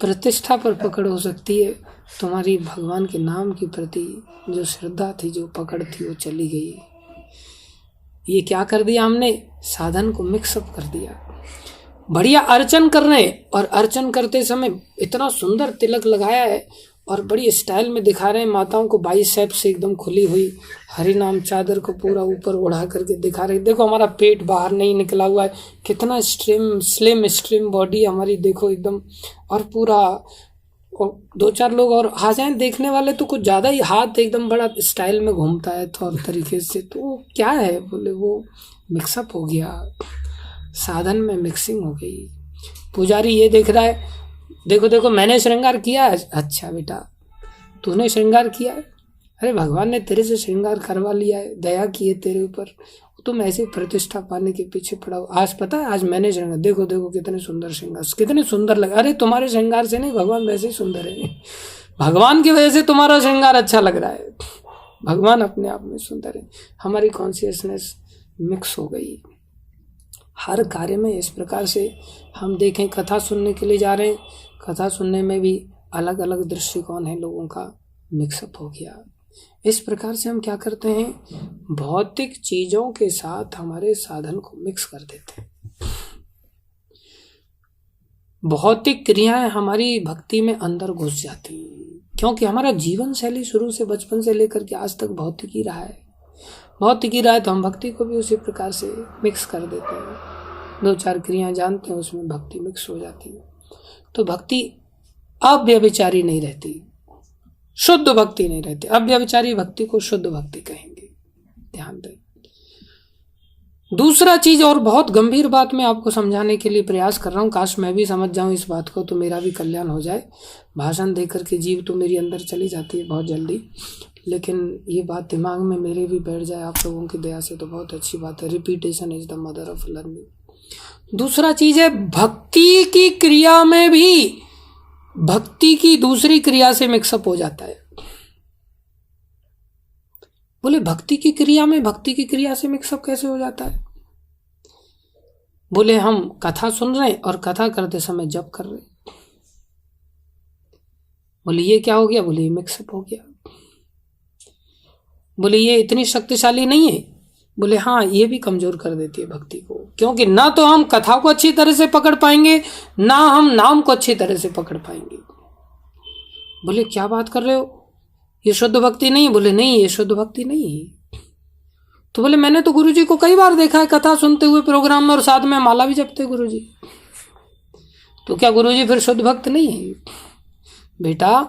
प्रतिष्ठा पर पकड़ हो सकती है, तुम्हारी भगवान के नाम के प्रति जो श्रद्धा थी, जो पकड़ थी, वो चली गई। ये क्या कर दिया हमने, साधन को मिक्सअप कर दिया। बढ़िया अर्चन कर रहे हैं और अर्चन करते समय इतना सुंदर तिलक लगाया है और बड़ी स्टाइल में दिखा रहे हैं माताओं को, बाइसेप से एकदम खुली हुई हरि नाम चादर को पूरा ऊपर उड़ा करके दिखा रहे, देखो हमारा पेट बाहर नहीं निकला हुआ है, कितना स्लिम बॉडी हमारी, देखो एकदम। और पूरा, और दो चार लोग और आ जाएं देखने वाले तो कुछ ज़्यादा ही हाथ एकदम बड़ा स्टाइल में घूमता है थोड़ा तरीके से, तो क्या है, बोले वो मिक्सअप हो गया, साधन में मिक्सिंग हो गई। पुजारी ये देख रहा है, देखो मैंने श्रृंगार किया है, अच्छा बेटा तूने श्रृंगार किया है, अरे भगवान ने तेरे से श्रृंगार करवा लिया है, दया की है तेरे ऊपर, तुम ऐसे प्रतिष्ठा पाने के पीछे पड़ा हो। आज पता है, आज मैंने श्रृंगार, देखो कितने सुंदर श्रृंगार, कितने सुंदर लगा। अरे तुम्हारे श्रृंगार से नहीं, भगवान वैसे ही सुंदर है, भगवान की वजह से तुम्हारा श्रृंगार अच्छा लग रहा है, भगवान अपने आप में सुंदर है। हमारी कॉन्शियसनेस मिक्स हो गई हर कार्य में। इस प्रकार से हम देखें, कथा सुनने के लिए जा रहे हैं, कथा सुनने में भी अलग अलग दृष्टिकोण है लोगों का, मिक्सअप हो गया। इस प्रकार से हम क्या करते हैं, भौतिक चीजों के साथ हमारे साधन को मिक्स कर देते हैं। भौतिक क्रियाएं हमारी भक्ति में अंदर घुस जाती हैं, क्योंकि हमारा जीवन शैली शुरू से, बचपन से लेकर के आज तक भौतिक ही रहा है। भौतिक ही रहा है तो हम भक्ति को भी उसी प्रकार से मिक्स कर देते हैं। दो चार क्रियाएं जानते हैं, उसमें भक्ति मिक्स हो जाती है, तो भक्ति अव्यभिचारी नहीं रहती, शुद्ध भक्ति नहीं रहती। अव्यभिचारी भक्ति को शुद्ध भक्ति कहेंगे, ध्यान दें। दूसरा चीज, और बहुत गंभीर बात मैं आपको समझाने के लिए प्रयास कर रहा हूँ, काश मैं भी समझ जाऊं इस बात को तो मेरा भी कल्याण हो जाए। भाषण देकर के जीव तो मेरी अंदर चली जाती है बहुत जल्दी, लेकिन ये बात दिमाग में मेरे भी बैठ जाए आप लोगों की दया से तो बहुत अच्छी बात है। Repetition is the mother of learning. दूसरा चीज है, भक्ति की क्रिया में भी भक्ति की दूसरी क्रिया से मिक्सअप हो जाता है। बोले भक्ति की क्रिया में भक्ति की क्रिया से मिक्सअप कैसे हो जाता है? बोले हम कथा सुन रहे हैं और कथा करते समय जप कर रहे हैं। बोले ये क्या हो गया? बोले ये मिक्सअप हो गया। बोले ये इतनी शक्तिशाली नहीं है? बोले हाँ, ये भी कमजोर कर देती है भक्ति को, क्योंकि ना तो हम कथा को अच्छी तरह से पकड़ पाएंगे, ना हम नाम को अच्छी तरह से पकड़ पाएंगे। बोले क्या बात कर रहे हो, ये शुद्ध भक्ति नहीं? बोले नहीं, ये शुद्ध भक्ति नहीं है। तो बोले मैंने तो गुरुजी को कई बार देखा है कथा सुनते हुए प्रोग्राम में और साथ में माला भी जपते गुरुजी। तो क्या गुरुजी फिर शुद्ध भक्त नहीं है? बेटा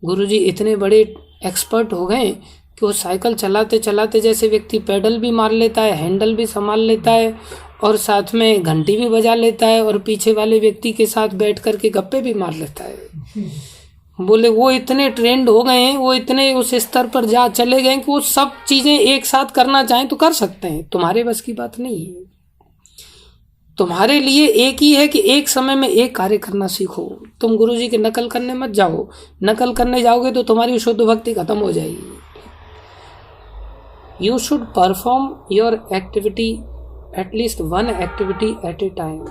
गुरुजी इतने बड़े एक्सपर्ट हो गए कि वो साइकिल चलाते चलाते जैसे व्यक्ति पैडल भी मार लेता है, हैंडल भी संभाल लेता है और साथ में घंटी भी बजा लेता है और पीछे वाले व्यक्ति के साथ बैठ करके गप्पे भी मार लेता है। बोले वो इतने ट्रेंड हो गए हैं, वो इतने उस स्तर पर जा चले गए कि वो सब चीज़ें एक साथ करना चाहें तो कर सकते हैं। तुम्हारे बस की बात नहीं है। तुम्हारे लिए एक ही है कि एक समय में एक कार्य करना सीखो। तुम गुरुजी की नकल करने मत जाओ। नकल करने जाओगे तो तुम्हारी शुद्ध भक्ति खत्म हो जाएगी। You should perform your activity at least one activity at a time.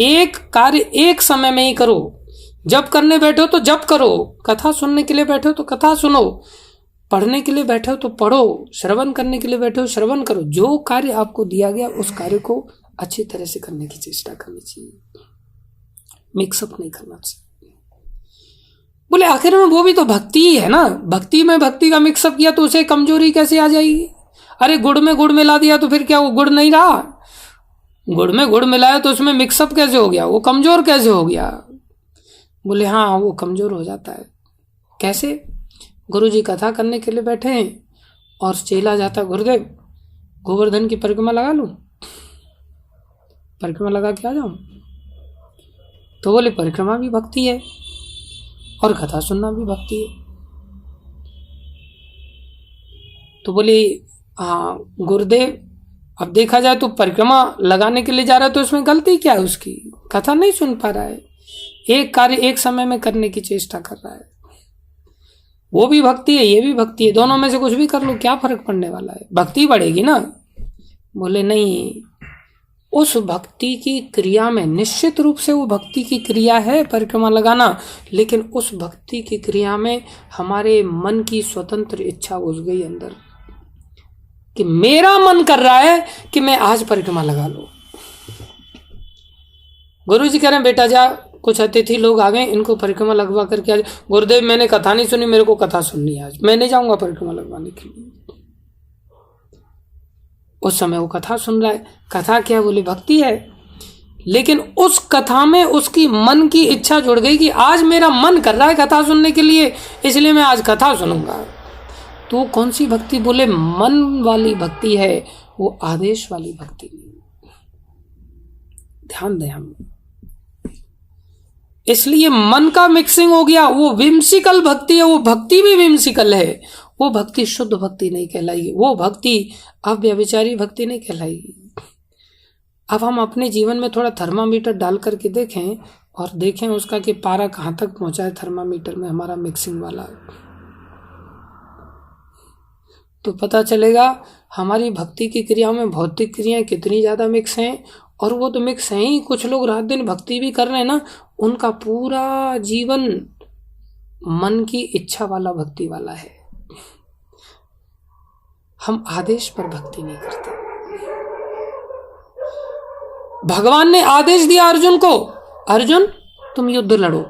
एक कार्य एक समय में ही करो। जब करने बैठो तो जब करो, कथा सुनने के लिए बैठो तो कथा सुनो, पढ़ने के लिए बैठो तो पढ़ो, श्रवण करने के लिए बैठो श्रवण करो। जो कार्य आपको दिया गया उस कार्य को अच्छी तरह से करने की चेष्टा करनी चाहिए, मिक्सअप नहीं करना चाहिए। बोले आखिर में वो भी तो भक्ति ही है ना। भक्ति में भक्ति का मिक्सअप किया तो उसे कमजोरी कैसे आ जाएगी? अरे गुड़ में गुड़ मिला दिया तो फिर क्या वो गुड़ नहीं रहा? गुड़ में गुड़ मिलाया तो उसमें मिक्सअप कैसे हो गया? वो कमजोर कैसे हो गया? बोले हाँ वो कमजोर हो जाता है। कैसे? गुरुजी कथा करने के लिए बैठे हैं और चेला जाता, गुरुदेव गोवर्धन की परिक्रमा लगा लूं, परिक्रमा लगा के आ जाऊं? तो बोले परिक्रमा भी भक्ति है और कथा सुनना भी भक्ति है। तो बोले हाँ गुरुदेव अब देखा जाए तो परिक्रमा लगाने के लिए जा रहा है तो उसमें गलती क्या है उसकी? कथा नहीं सुन पा रहा है, एक कार्य एक समय में करने की चेष्टा कर रहा है। वो भी भक्ति है, ये भी भक्ति है, दोनों में से कुछ भी कर लो, क्या फर्क पड़ने वाला है? भक्ति बढ़ेगी ना। बोले नहीं, उस भक्ति की क्रिया में निश्चित रूप से वो भक्ति की क्रिया है परिक्रमा लगाना, लेकिन उस भक्ति की क्रिया में हमारे मन की स्वतंत्र इच्छा घुस गई अंदर कि मेरा मन कर रहा है कि मैं आज परिक्रमा लगा लूं। गुरुजी कह रहे हैं बेटा जा, कुछ अतिथि लोग आ गए, इनको परिक्रमा लगवा करके आज। गुरुदेव मैंने कथा नहीं सुनी, मेरे को कथा सुननी है आज, मैं नहीं जाऊंगा परिक्रमा लगवाने के लिए। उस समय वो कथा सुन रहा है। कथा क्या? बोले भक्ति है, लेकिन उस कथा में उसकी मन की इच्छा जुड़ गई कि आज मेरा मन कर रहा है कथा सुनने के लिए, इसलिए मैं आज कथा सुनूंगा। तो कौन सी भक्ति? बोले मन वाली भक्ति है, वो आदेश वाली भक्ति नहीं। ध्यान दें हम। इसलिए मन का मिक्सिंग हो गया, वो विम्सिकल भक्ति है, वो भक्ति भी विम्सिकल है, वो भक्ति शुद्ध भक्ति नहीं कहलाएगी, वो भक्ति अव्यभिचारी भक्ति नहीं कहलाएगी। अब हम अपने जीवन में थोड़ा थर्मामीटर डाल करके देखें और देखें उसका कि पारा कहाँ तक पहुंचा है थर्मामीटर में हमारा मिक्सिंग वाला, तो पता चलेगा हमारी भक्ति की क्रियाओं में भौतिक क्रियाएं कितनी ज़्यादा मिक्स हैं। और वो तो मिक्स हैं ही, कुछ लोग रात दिन भक्ति भी कर रहे हैं ना, उनका पूरा जीवन मन की इच्छा वाला भक्ति वाला है। हम आदेश पर भक्ति नहीं करते। भगवान ने आदेश दिया अर्जुन को, अर्जुन तुम युद्ध लड़ो,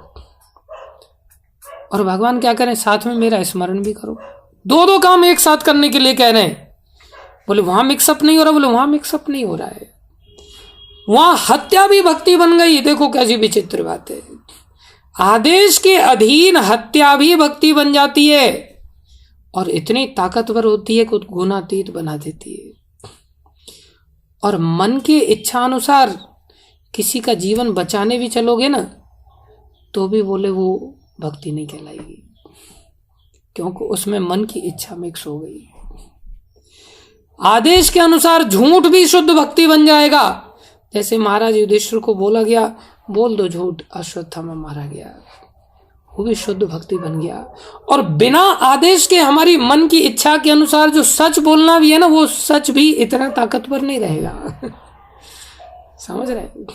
और भगवान क्या करें? साथ में मेरा स्मरण भी करो। दो काम एक साथ करने के लिए कह रहे हैं। बोले वहां मिक्सअप नहीं हो रहा, बोले वहां मिक्सअप नहीं हो रहा है, वहां हत्या भी भक्ति बन गई। देखो कैसी विचित्र बात है, आदेश के अधीन हत्या भी भक्ति बन जाती है और इतनी ताकतवर होती है कि गुणातीत बना देती है। और मन की इच्छा अनुसार किसी का जीवन बचाने भी चलोगे ना तो भी बोले वो भक्ति नहीं कहलाएगी, क्योंकि उसमें मन की इच्छा मिक्स हो गई। आदेश के अनुसार झूठ भी शुद्ध भक्ति बन जाएगा। जैसे महाराज युधिष्ठिर को बोला गया बोल दो झूठ, अश्वत्थामा मारा गया, वो भी शुद्ध भक्ति बन गया। और बिना आदेश के हमारी मन की इच्छा के अनुसार जो सच बोलना भी है ना, वो सच भी इतना ताकतवर नहीं रहेगा। समझ रहे हैं?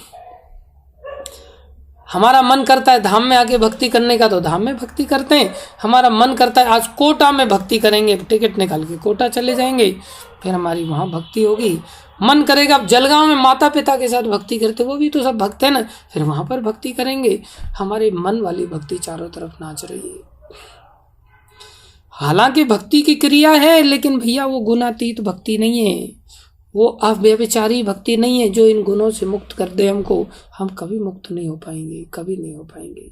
हमारा मन करता है धाम में आके भक्ति करने का तो धाम में भक्ति करते हैं, हमारा मन करता है आज कोटा में भक्ति करेंगे, टिकट निकाल के कोटा चले जाएंगे, फिर हमारी वहाँ भक्ति होगी। मन करेगा अब जलगांव में माता पिता के साथ भक्ति करते, वो भी तो सब भक्त है ना, फिर वहाँ पर भक्ति करेंगे। हमारे मन वाली भक्ति चारों तरफ नाच रही है। हालांकि भक्ति की क्रिया है, लेकिन भैया वो गुणातीत भक्ति नहीं है, वो अव्यभिचारी भक्ति नहीं है जो इन गुणों से मुक्त कर दे हमको। हम कभी मुक्त नहीं हो पाएंगे, कभी नहीं हो पाएंगे।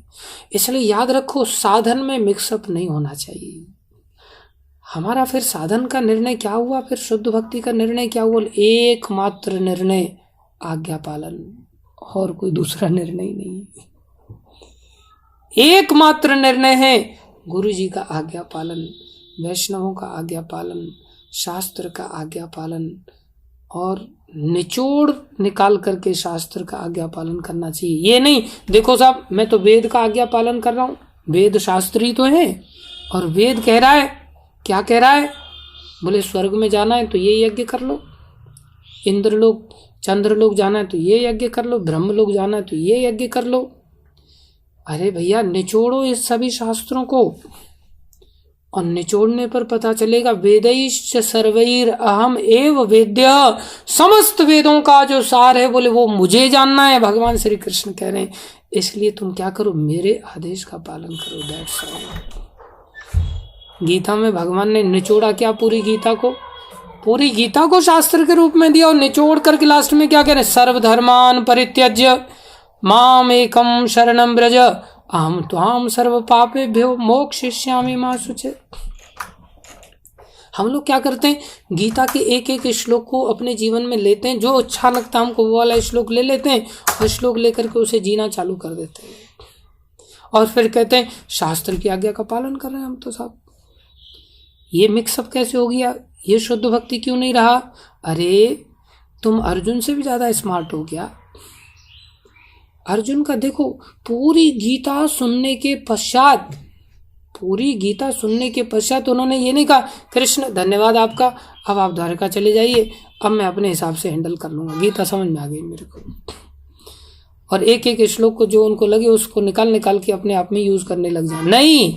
इसलिए याद रखो, साधन में मिक्सअप नहीं होना चाहिए। हमारा फिर साधन का निर्णय क्या हुआ, फिर शुद्ध भक्ति का निर्णय क्या हुआ? एकमात्र निर्णय आज्ञा पालन, और कोई दूसरा निर्णय नहीं। एकमात्र निर्णय है गुरु जी का आज्ञा पालन, वैष्णवों का आज्ञा पालन, शास्त्र का आज्ञा पालन, और निचोड़ निकाल करके शास्त्र का आज्ञा पालन करना चाहिए। ये नहीं देखो साहब मैं तो वेद का आज्ञा पालन कर रहा हूँ, वेद शास्त्री तो है, और वेद कह रहा है, क्या कह रहा है? बोले स्वर्ग में जाना है तो ये यज्ञ कर लो, इंद्रलोक चंद्रलोक जाना है तो ये यज्ञ कर लो, ब्रह्मलोक जाना है तो ये यज्ञ कर लो। अरे भैया निचोड़ो इस सभी शास्त्रों को, और निचोड़ने पर पता चलेगा वेदैश्च सर्वैर अहम एव वेद्य, समस्त वेदों का जो सार है बोले वो मुझे जानना है, भगवान श्री कृष्ण कह रहे हैं। इसलिए तुम क्या करो, मेरे आदेश का पालन करो। That's all. गीता में भगवान ने निचोड़ा क्या? पूरी गीता को, पूरी गीता को शास्त्र के रूप में दिया, और निचोड़ करके लास्ट में क्या कह रहे हैं? सर्वधर्मान परित्यज्य माम एकम शरणम ब्रज अहम त्वाम सर्व पापेभ्यो मोक्षयिष्यामि मा शुचे। हम लोग क्या करते हैं, गीता के एक एक श्लोक को अपने जीवन में लेते हैं, जो अच्छा लगता है हमको वो वाला श्लोक ले लेते हैं, और श्लोक लेकर के उसे जीना चालू कर देते हैं, और फिर कहते हैं शास्त्र की आज्ञा का पालन कर रहे हैं हम तो साहब। ये मिक्सअप कैसे हो गया? ये शुद्ध भक्ति क्यों नहीं रहा? अरे तुम अर्जुन से भी ज्यादा स्मार्ट हो गया। अर्जुन का देखो, पूरी गीता सुनने के पश्चात, पूरी गीता सुनने के पश्चात उन्होंने ये नहीं कहा कृष्ण धन्यवाद आपका, अब आप द्वारका चले जाइए, अब मैं अपने हिसाब से हैंडल कर लूंगा, गीता समझ में आ गई मेरे को। और एक एक श्लोक को जो उनको लगे उसको निकाल निकाल के अपने आप में यूज करने लग जाए। नहीं,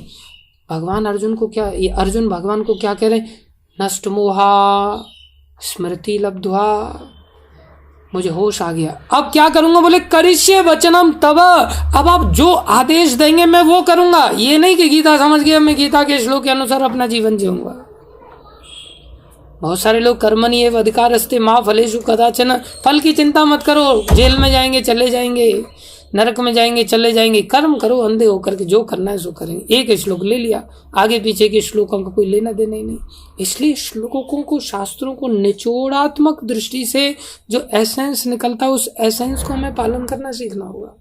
भगवान अर्जुन को क्या, ये अर्जुन भगवान को क्या कह रहे हैं? नष्ट मोहा स्मृति लब्ध्वा, मुझे होश आ गया, अब क्या करूंगा? बोले करिष्ये वचनम तव, अब आप जो आदेश देंगे मैं वो करूंगा। ये नहीं कि गीता समझ गया मैं गीता के श्लोक के अनुसार अपना जीवन जीऊंगा। बहुत सारे लोग कर्मणि एव अधिकारस्ते मां फलेषु कदाचन, फल की चिंता मत करो, जेल में जाएंगे चले जाएंगे, नरक में जाएंगे चले जाएंगे, कर्म करो अंधे होकर के, जो करना है सो करेंगे। एक श्लोक ले लिया, आगे पीछे के श्लोकों का कोई लेना देना ही नहीं। इसलिए श्लोकों को, शास्त्रों को निचोड़ात्मक दृष्टि से जो एसेंस निकलता है उस एसेंस को हमें पालन करना सीखना होगा।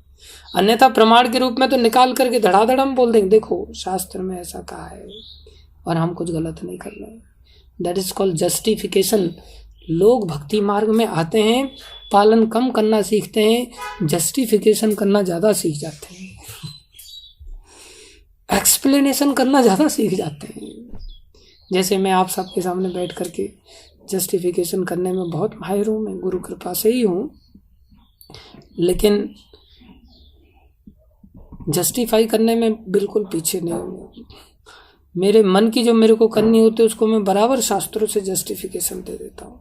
अन्यथा प्रमाण के रूप में तो निकाल करके धड़ाधड़ हम बोल देंगे देखो शास्त्र में ऐसा कहा है और हम कुछ गलत नहीं कर रहे हैं। That is called justification. लोग भक्ति मार्ग में आते हैं, पालन कम करना सीखते हैं, जस्टिफिकेशन करना ज़्यादा सीख जाते हैं, एक्सप्लेनेशन करना ज़्यादा सीख जाते हैं। जैसे मैं आप सबके सामने बैठ करके जस्टिफिकेशन करने में बहुत माहिर हूँ, मैं गुरु कृपा से ही हूँ, लेकिन जस्टिफाई करने में बिल्कुल पीछे नहीं हूँ। मेरे मन की जो मेरे को करनी होती है उसको मैं बराबर शास्त्रों से जस्टिफिकेशन दे देता हूँ,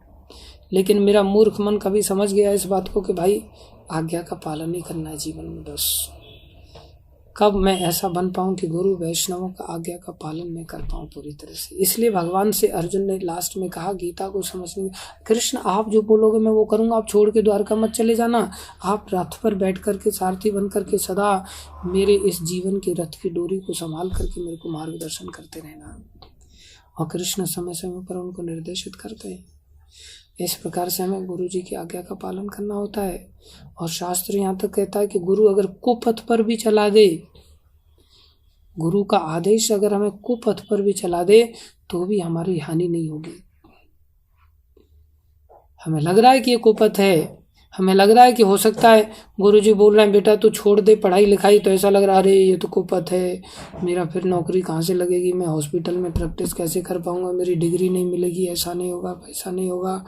लेकिन मेरा मूर्ख मन कभी समझ गया इस बात को कि भाई आज्ञा का पालन ही करना है जीवन में बस। कब मैं ऐसा बन पाऊँ कि गुरु वैष्णवों का आज्ञा का पालन मैं कर पाऊँ पूरी तरह से। इसलिए भगवान से अर्जुन ने लास्ट में कहा गीता को समझने, कृष्ण आप जो बोलोगे मैं वो करूँगा, आप छोड़ के द्वारका मत चले जाना, आप रथ पर बैठ करके सारथी बन करके सदा मेरे इस जीवन के रथ की डोरी को संभाल करके मेरे को मार्गदर्शन करते रहना। और कृष्ण समय समय पर उनको निर्देशित करते हैं। इस प्रकार से हमें गुरु जी की आज्ञा का पालन करना होता है। और शास्त्र यहाँ तक कहता है कि गुरु अगर कुपथ पर भी चला दे, गुरु का आदेश अगर हमें कुपथ पर भी चला दे तो भी हमारी हानि नहीं होगी। हमें लग रहा है कि ये कुपथ है, हमें लग रहा है कि हो सकता है गुरु जी बोल रहे हैं बेटा तू छोड़ दे पढ़ाई लिखाई, तो ऐसा लग रहा है अरे ये तो कुपथ है, मेरा फिर नौकरी कहाँ से लगेगी, मैं हॉस्पिटल में प्रैक्टिस कैसे कर पाऊंगा, मेरी डिग्री नहीं मिलेगी, ऐसा नहीं होगा पैसा नहीं होगा,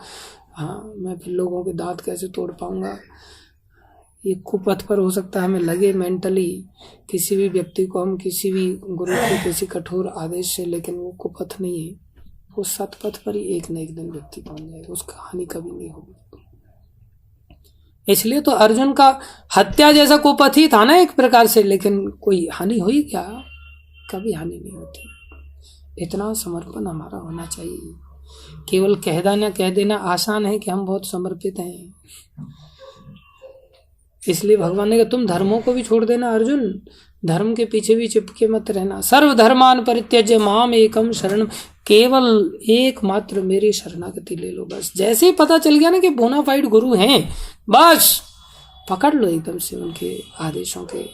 हाँ मैं फिर लोगों के दांत कैसे तोड़ पाऊंगा। ये कुपथ पर हो सकता है हमें लगे मेंटली किसी भी व्यक्ति को, हम किसी भी गुरु के किसी कठोर आदेश से, लेकिन वो कुपथ नहीं है, वो सतपथ पर ही एक न एक दिन व्यक्ति पहुंच जाएगा, उसका हानि कभी नहीं होगी। इसलिए तो अर्जुन का हत्या जैसा कुपथ ही था ना एक प्रकार से, लेकिन कोई हानि हुई क्या? कभी हानि नहीं होती। इतना समर्पण हमारा होना चाहिए। केवल कह देना आसान है कि हम बहुत समर्पित हैं। इसलिए भगवान ने कहा तुम धर्मों को भी छोड़ देना अर्जुन, धर्म के पीछे भी चिपके मत रहना। सर्वधर्मान परित्यज्य माम एकम शरण, केवल एकमात्र मेरी शरणागति ले लो बस। जैसे ही पता चल गया ना कि बोनाफाइड गुरु हैं, बस पकड़ लो एकदम से उनके आदेशों के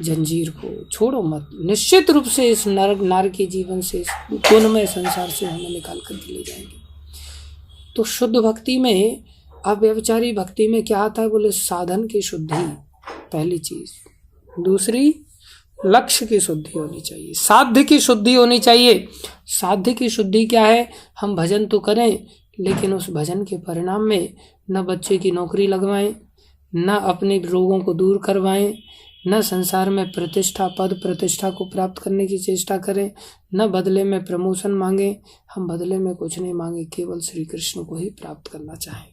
जंजीर को, छोड़ो मत। निश्चित रूप से इस नार के जीवन से, इस गुणमय संसार से हमें निकाल करके ले जाएंगे। तो शुद्ध भक्ति में, अव्यभिचारी भक्ति में क्या आता है बोले, साधन की शुद्धि पहली चीज, दूसरी लक्ष्य की शुद्धि होनी चाहिए, साध्य की शुद्धि होनी चाहिए। साध्य की शुद्धि क्या है, हम भजन तो करें लेकिन उस भजन के परिणाम में न बच्चे की नौकरी लगवाएं, न अपने रोगों को दूर करवाएं, न संसार में प्रतिष्ठा, पद प्रतिष्ठा को प्राप्त करने की चेष्टा करें, न बदले में प्रमोशन मांगे। हम बदले में कुछ नहीं मांगे, केवल श्री कृष्ण को ही प्राप्त करना चाहें।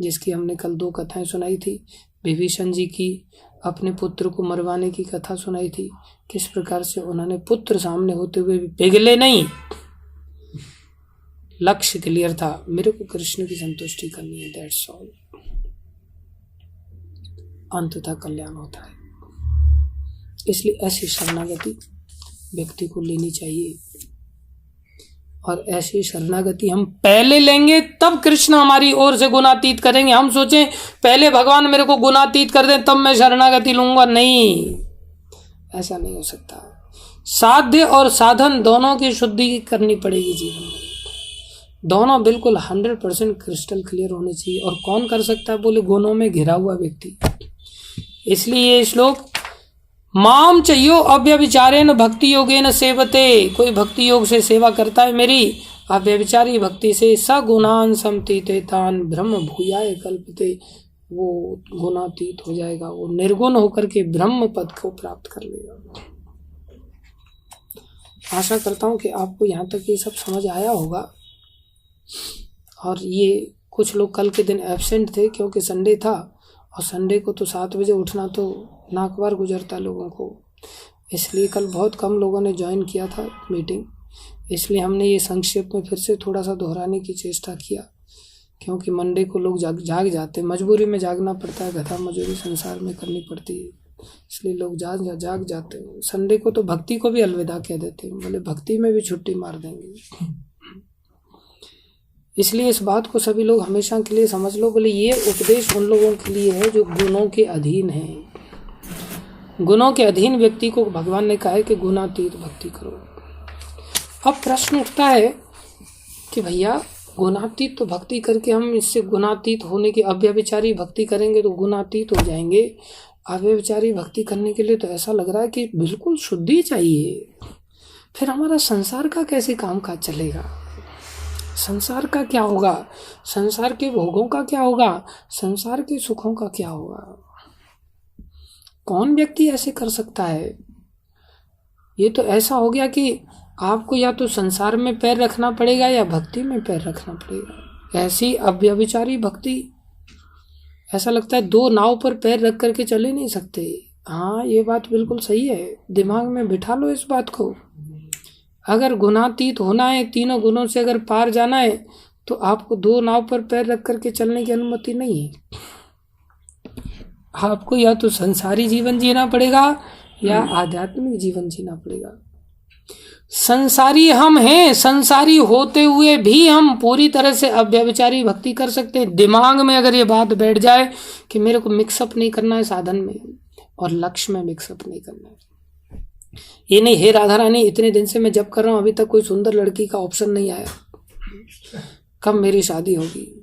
जिसकी हमने कल 2 कथाएं सुनाई थी। विभीषण जी की अपने पुत्र को मरवाने की कथा सुनाई थी, किस प्रकार से उन्होंने पुत्र सामने होते हुए भी पिघले नहीं। लक्ष्य क्लियर था, मेरे को कृष्ण की संतुष्टि करनी है, दैट्स ऑल। अंततः कल्याण होता है। इसलिए ऐसी शरणागति व्यक्ति को लेनी चाहिए, और ऐसी शरणागति हम पहले लेंगे तब कृष्ण हमारी ओर से गुणातीत करेंगे। हम सोचें पहले भगवान मेरे को गुणातीत कर दें तब मैं शरणागति लूंगा, नहीं, ऐसा नहीं हो सकता। साध्य और साधन दोनों की शुद्धि करनी पड़ेगी जीवन में, दोनों बिल्कुल 100% क्रिस्टल क्लियर होने चाहिए। और कौन कर सकता है बोले, गुणों में घिरा हुआ व्यक्ति। इसलिए ये श्लोक, माम चयो अव्यभिचारेण भक्ति योगेन सेवते, कोई भक्ति योग से सेवा करता है मेरी अव्यभिचारी भक्ति से, सगुणान समतीते तान ब्रह्म भूयाय कल्पते, वो गुणातीत हो जाएगा, वो निर्गुण होकर के ब्रह्म पद को प्राप्त कर लेगा। आशा करता हूं कि आपको यहाँ तक ये सब समझ आया होगा। और ये कुछ लोग कल के दिन एब्सेंट थे क्योंकि संडे था, और संडे को तो 7 बजे उठना तो नाकबार गुजरता लोगों को, इसलिए कल बहुत कम लोगों ने ज्वाइन किया था मीटिंग। इसलिए हमने ये संक्षेप में फिर से थोड़ा सा दोहराने की चेष्टा किया, क्योंकि मंडे को लोग जाग जाते, मजबूरी में जागना पड़ता है, गधा मजूरी संसार में करनी पड़ती है, इसलिए लोग जाग जाते हैं। संडे को तो भक्ति को भी अलविदा कह देते हैं, बोले भक्ति में भी छुट्टी मार देंगे। इसलिए इस बात को सभी लोग हमेशा के लिए समझ लो, बोले ये उपदेश उन लोगों के लिए है जो गुणों के अधीन हैं। गुणों के अधीन व्यक्ति को भगवान ने कहा है कि गुणातीत भक्ति करो। अब प्रश्न उठता है कि भैया गुणातीत तो भक्ति करके हम इससे गुणातीत होने की, अव्यभिचारी भक्ति करेंगे तो गुणातीत हो जाएंगे। अव्यभिचारी भक्ति करने के लिए तो ऐसा लग रहा है कि बिल्कुल शुद्धि चाहिए, फिर हमारा संसार का कैसे काम काज चलेगा, संसार का क्या होगा, संसार के भोगों का क्या होगा, संसार के सुखों का क्या होगा। कौन व्यक्ति ऐसे कर सकता है। ये तो ऐसा हो गया कि आपको या तो संसार में पैर रखना पड़ेगा या भक्ति में पैर रखना पड़ेगा। ऐसी अव्यभिचारी भक्ति, ऐसा लगता है 2 नाव पर पैर रख करके चले नहीं सकते। हाँ, ये बात बिल्कुल सही है, दिमाग में बिठा लो इस बात को। अगर गुणातीत होना है, तीनों गुणों से अगर पार जाना है, तो आपको 2 नाव पर पैर रख करके चलने की अनुमति नहीं है। आपको या तो संसारी जीवन जीना पड़ेगा या आध्यात्मिक जीवन जीना पड़ेगा। संसारी हम हैं, संसारी होते हुए भी हम पूरी तरह से अव्यभिचारी भक्ति कर सकते हैं। दिमाग में अगर ये बात बैठ जाए कि मेरे को मिक्सअप नहीं करना है साधन में और लक्ष्य में मिक्सअप नहीं करना है। ये नहीं, हे राधा रानी इतने दिन से मैं जप कर रहा हूं, अभी तक कोई सुंदर लड़की का ऑप्शन नहीं आया, कब मेरी शादी होगी।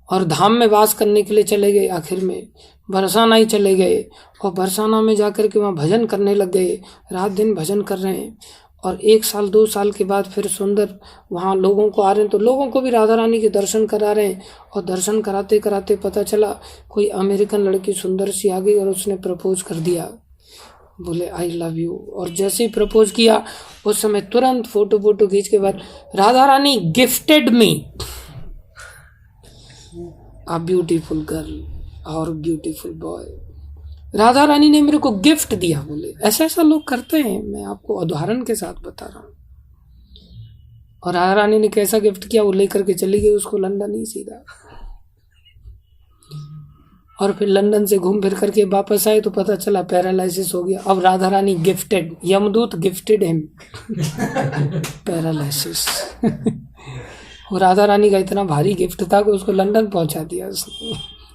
और धाम में वास करने के लिए चले गए, आखिर में बरसाना ही चले गए, और बरसाना में जाकर के वहाँ भजन करने लग गए, रात दिन भजन कर रहे हैं। और 1 साल 2 साल के बाद फिर सुंदर वहाँ लोगों को आ रहे हैं, तो लोगों को भी राधा रानी के दर्शन करा रहे हैं। और दर्शन कराते कराते पता चला कोई अमेरिकन लड़की सुंदर सी आ गई और उसने प्रपोज कर दिया, बोले आई लव यू। और जैसे ही प्रपोज किया उस समय तुरंत फोटो खींच के बाद Radha Rani gifted me a beautiful girl और ब्यूटीफुल बॉय, राधा रानी ने मेरे को गिफ्ट दिया। बोले ऐसा लोग करते हैं, मैं आपको उदाहरण के साथ बता रहा हूँ। और राधा रानी ने कैसा गिफ्ट किया, वो लेकर के चली गई उसको लंदन ही सीधा। और फिर लंदन से घूम फिर करके वापस आए तो पता चला पैरालिसिस हो गया। अब राधा रानी गिफ्टेड, यमदूत गिफ्टेड हिम पैरालिसिस। और राधा रानी का इतना भारी गिफ्ट था कि उसको लंदन पहुंचा दिया उसने,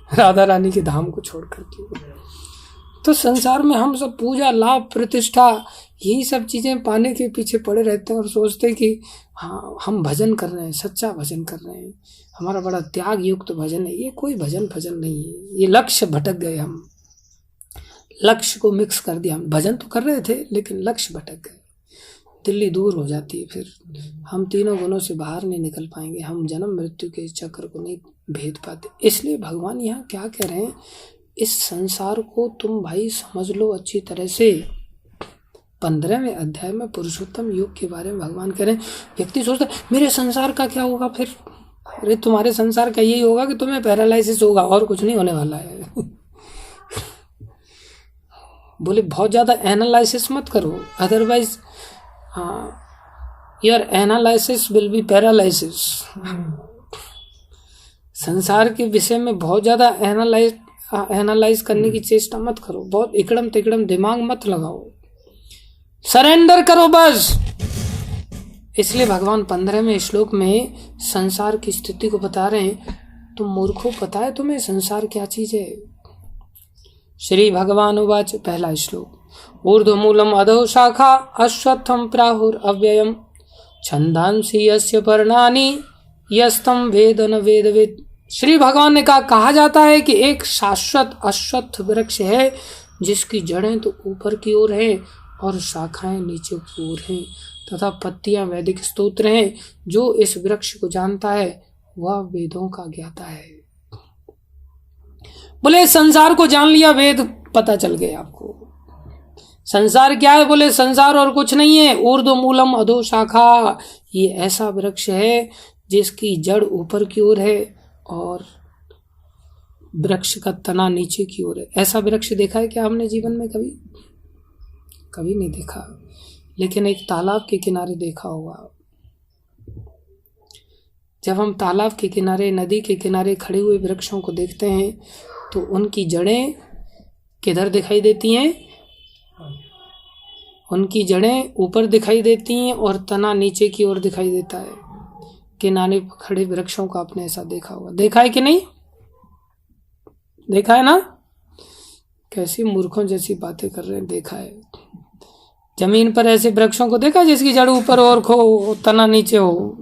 राधा रानी के धाम को छोड़ करके। तो संसार में हम सब पूजा, लाभ, प्रतिष्ठा, यही सब चीजें पाने के पीछे पड़े रहते हैं और सोचते हैं कि हाँ हम भजन कर रहे हैं, सच्चा भजन कर रहे हैं, हमारा बड़ा त्याग युक्त भजन है। ये कोई भजन नहीं है, ये लक्ष्य भटक गए हम, लक्ष्य को मिक्स कर दिया। हम भजन तो कर रहे थे लेकिन लक्ष्य भटक गए, दिल्ली दूर हो जाती है, फिर हम तीनों गुणों से बाहर नहीं निकल पाएंगे, हम जन्म मृत्यु के चक्र को नहीं भेद पाते। इसलिए भगवान यहाँ क्या कह रहे हैं, इस संसार को तुम भाई समझ लो अच्छी तरह से। 15वें अध्याय में पुरुषोत्तम योग के बारे में भगवान कह रहे हैं। व्यक्ति सोचता है मेरे संसार का क्या होगा, फिर अरे तुम्हारे संसार का यही होगा कि तुम्हें पैरालिसिस होगा और कुछ नहीं होने वाला है। बोले बहुत ज्यादा एनालिसिस मत करो, otherwise your analysis will be paralysis. संसार के विषय में बहुत ज्यादा एनालाइज करने की चेष्टा मत करो, बहुत इकड़म तिकड़म दिमाग मत लगाओ, सरेंडर करो बस। इसलिए भगवान 15वें श्लोक में संसार की स्थिति को बता रहे हैं। तुम मूर्खों, पता है तुम्हें संसार क्या चीज है? श्री भगवान उवाच, पहला श्लोक, ऊर्ध्वमूलम अधो शाखा अश्वत्थम प्राहुर अव्ययम छंदांसि यस्य पर्णानि यस्तम वेद न वेदविद। श्री भगवान ने कहा जाता है कि एक शाश्वत अश्वत्थ वृक्ष है जिसकी जड़ें तो ऊपर की ओर हैं और शाखाएं नीचे की ओर हैं, तथा पत्तियां वैदिक स्तोत्र हैं। जो इस वृक्ष को जानता है वह वेदों का ज्ञाता है। बोले संसार को जान लिया, वेद पता चल गए आपको। संसार क्या है? बोले संसार और कुछ नहीं है, ऊर्ध्व मूलम अधो शाखा। ये ऐसा वृक्ष है जिसकी जड़ ऊपर की ओर है और वृक्ष का तना नीचे की ओर है। ऐसा वृक्ष देखा है क्या हमने जीवन में? कभी नहीं देखा, लेकिन एक तालाब के किनारे देखा होगा। जब हम तालाब के किनारे, नदी के किनारे खड़े हुए वृक्षों को देखते हैं तो उनकी जड़ें किधर दिखाई देती हैं? उनकी जड़ें ऊपर दिखाई देती हैं और तना नीचे की ओर दिखाई देता है। किनारे खड़े वृक्षों को आपने ऐसा देखा होगा, देखा है कि नहीं? देखा है ना? कैसी मूर्खों जैसी बातें कर रहे हैं। देखा है। जमीन पर ऐसे वृक्षों को देखा जिसकी जड़ ऊपर और खो, तना नीचे हो?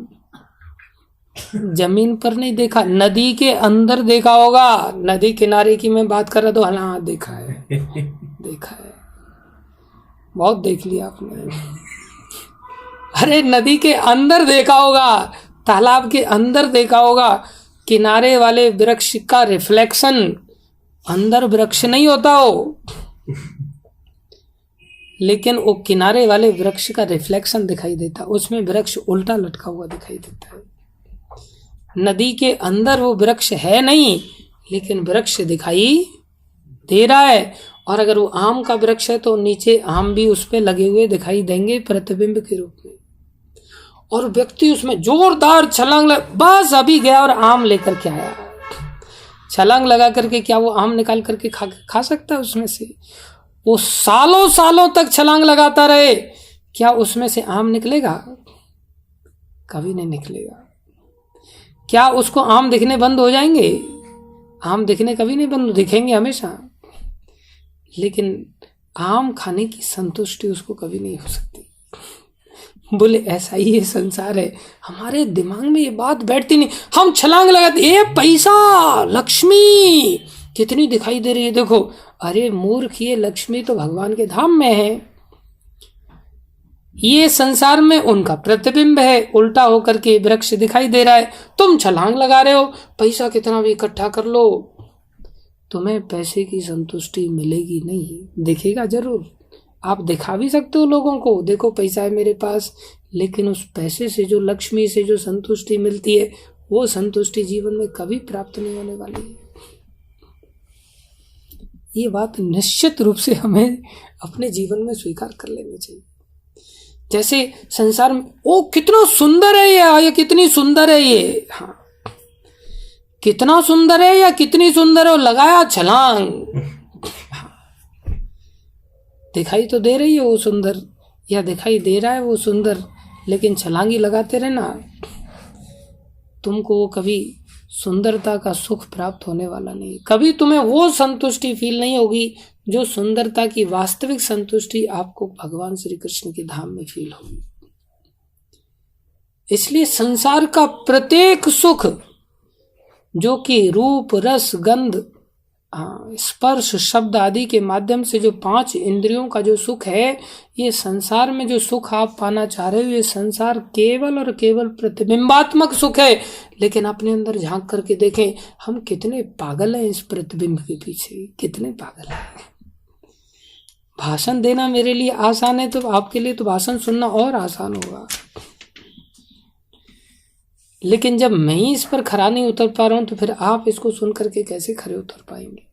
जमीन पर नहीं देखा, नदी के अंदर देखा होगा। नदी किनारे की मैं बात कर रहा तो हाँ देखा है, देखा है, बहुत देख लिया आपने। अरे नदी के अंदर देखा होगा, तालाब के अंदर देखा होगा। किनारे वाले वृक्ष का रिफ्लेक्शन, अंदर वृक्ष नहीं होता हो, लेकिन वो किनारे वाले वृक्ष का रिफ्लेक्शन दिखाई देता, उसमें वृक्ष उल्टा लटका हुआ दिखाई देता है। नदी के अंदर वो वृक्ष है नहीं, लेकिन वृक्ष दिखाई दे रहा है। और अगर वो आम का वृक्ष है तो नीचे आम भी उस पे लगे हुए दिखाई देंगे प्रतिबिंब के रूप में। और व्यक्ति उसमें जोरदार छलांग बस अभी गया और आम लेकर के आया। छलांग लगा करके क्या वो आम निकाल करके खा सकता है उसमें से? वो सालों सालों तक छलांग लगाता रहे, क्या उसमें से आम निकलेगा? कभी नहीं निकलेगा। क्या उसको आम दिखने बंद हो जाएंगे? आम दिखने कभी नहीं बंद, दिखेंगे हमेशा, लेकिन आम खाने की संतुष्टि उसको कभी नहीं हो सकती। बोले ऐसा ही ये संसार है। हमारे दिमाग में ये बात बैठती नहीं, हम छलांग लगाते, ये पैसा, लक्ष्मी कितनी दिखाई दे रही है देखो। अरे मूर्ख, ये लक्ष्मी तो भगवान के धाम में है, ये संसार में उनका प्रतिबिंब है, उल्टा होकर के वृक्ष दिखाई दे रहा है। तुम छलांग लगा रहे हो, पैसा कितना भी इकट्ठा कर लो, तुम्हें पैसे की संतुष्टि मिलेगी नहीं। दिखेगा जरूर, आप दिखा भी सकते हो लोगों को, देखो पैसा है मेरे पास, लेकिन उस पैसे से जो लक्ष्मी से जो संतुष्टि मिलती है, वो संतुष्टि जीवन में कभी प्राप्त नहीं होने वाली है। ये बात निश्चित रूप से हमें अपने जीवन में स्वीकार कर लेनी चाहिए। जैसे संसार में ओ कितना सुंदर है ये कितनी सुंदर है ये, हाँ कितना सुंदर है या कितनी सुंदर है, लगाया छलांग, दिखाई तो दे रही है वो सुंदर या दिखाई दे रहा है वो सुंदर, लेकिन छलांगी लगाते रहना, तुमको कभी सुंदरता का सुख प्राप्त होने वाला नहीं, कभी तुम्हें वो संतुष्टि फील नहीं होगी जो सुंदरता की वास्तविक संतुष्टि आपको भगवान श्री कृष्ण के धाम में फील होगी। इसलिए संसार का प्रत्येक सुख जो कि रूप रस गंध स्पर्श शब्द आदि के माध्यम से जो 5 इंद्रियों का जो सुख है, ये संसार में जो सुख आप पाना चाह रहे हो, ये संसार केवल और केवल प्रतिबिंबात्मक सुख है। लेकिन अपने अंदर झांक करके देखें, हम कितने पागल हैं इस प्रतिबिंब के पीछे, कितने पागल हैं। भाषण देना मेरे लिए आसान है, तो आपके लिए तो भाषण सुनना और आसान होगा, लेकिन जब मैं ही इस पर खरा नहीं उतर पा रहा हूं, तो फिर आप इसको सुन करके कैसे खरे उतर पाएंगे।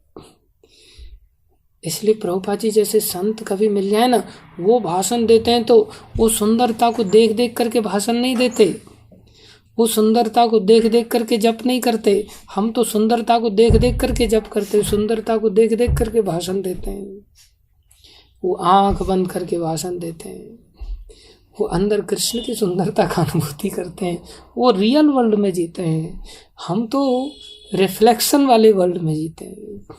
इसलिए प्रभुपाद जी जैसे संत कभी मिल जाए ना, वो भाषण देते हैं तो वो सुंदरता को देख देख करके भाषण नहीं देते, वो सुंदरता को देख देख करके जप नहीं करते। हम तो सुंदरता को देख देख करके जप करते, सुंदरता को देख देख करके भाषण देते हैं। वो आंख बंद करके भाषण देते हैं, वो अंदर कृष्ण की सुंदरता का अनुभूति करते हैं, वो रियल वर्ल्ड में जीते हैं। हम तो रिफ्लेक्शन वाले वर्ल्ड में जीते हैं।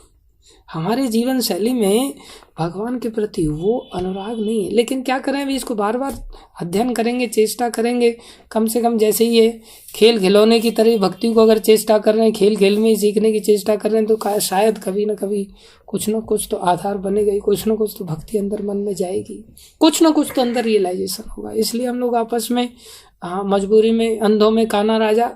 हमारे जीवन शैली में भगवान के प्रति वो अनुराग नहीं है। लेकिन क्या करें, अभी इसको बार बार अध्ययन करेंगे, चेष्टा करेंगे। कम से कम जैसे ही ये खेल खिलौने की तरह भक्ति को अगर चेष्टा कर रहे हैं, खेल खेल में ही सीखने की चेष्टा कर रहे हैं, तो शायद कभी ना कभी कुछ ना कुछ तो आधार बनेगा ही, कुछ ना कुछ तो भक्ति अंदर मन में जाएगी, कुछ ना कुछ तो अंदर रियलाइजेशन होगा। इसलिए हम लोग आपस में मजबूरी में अंधों में काना राजा,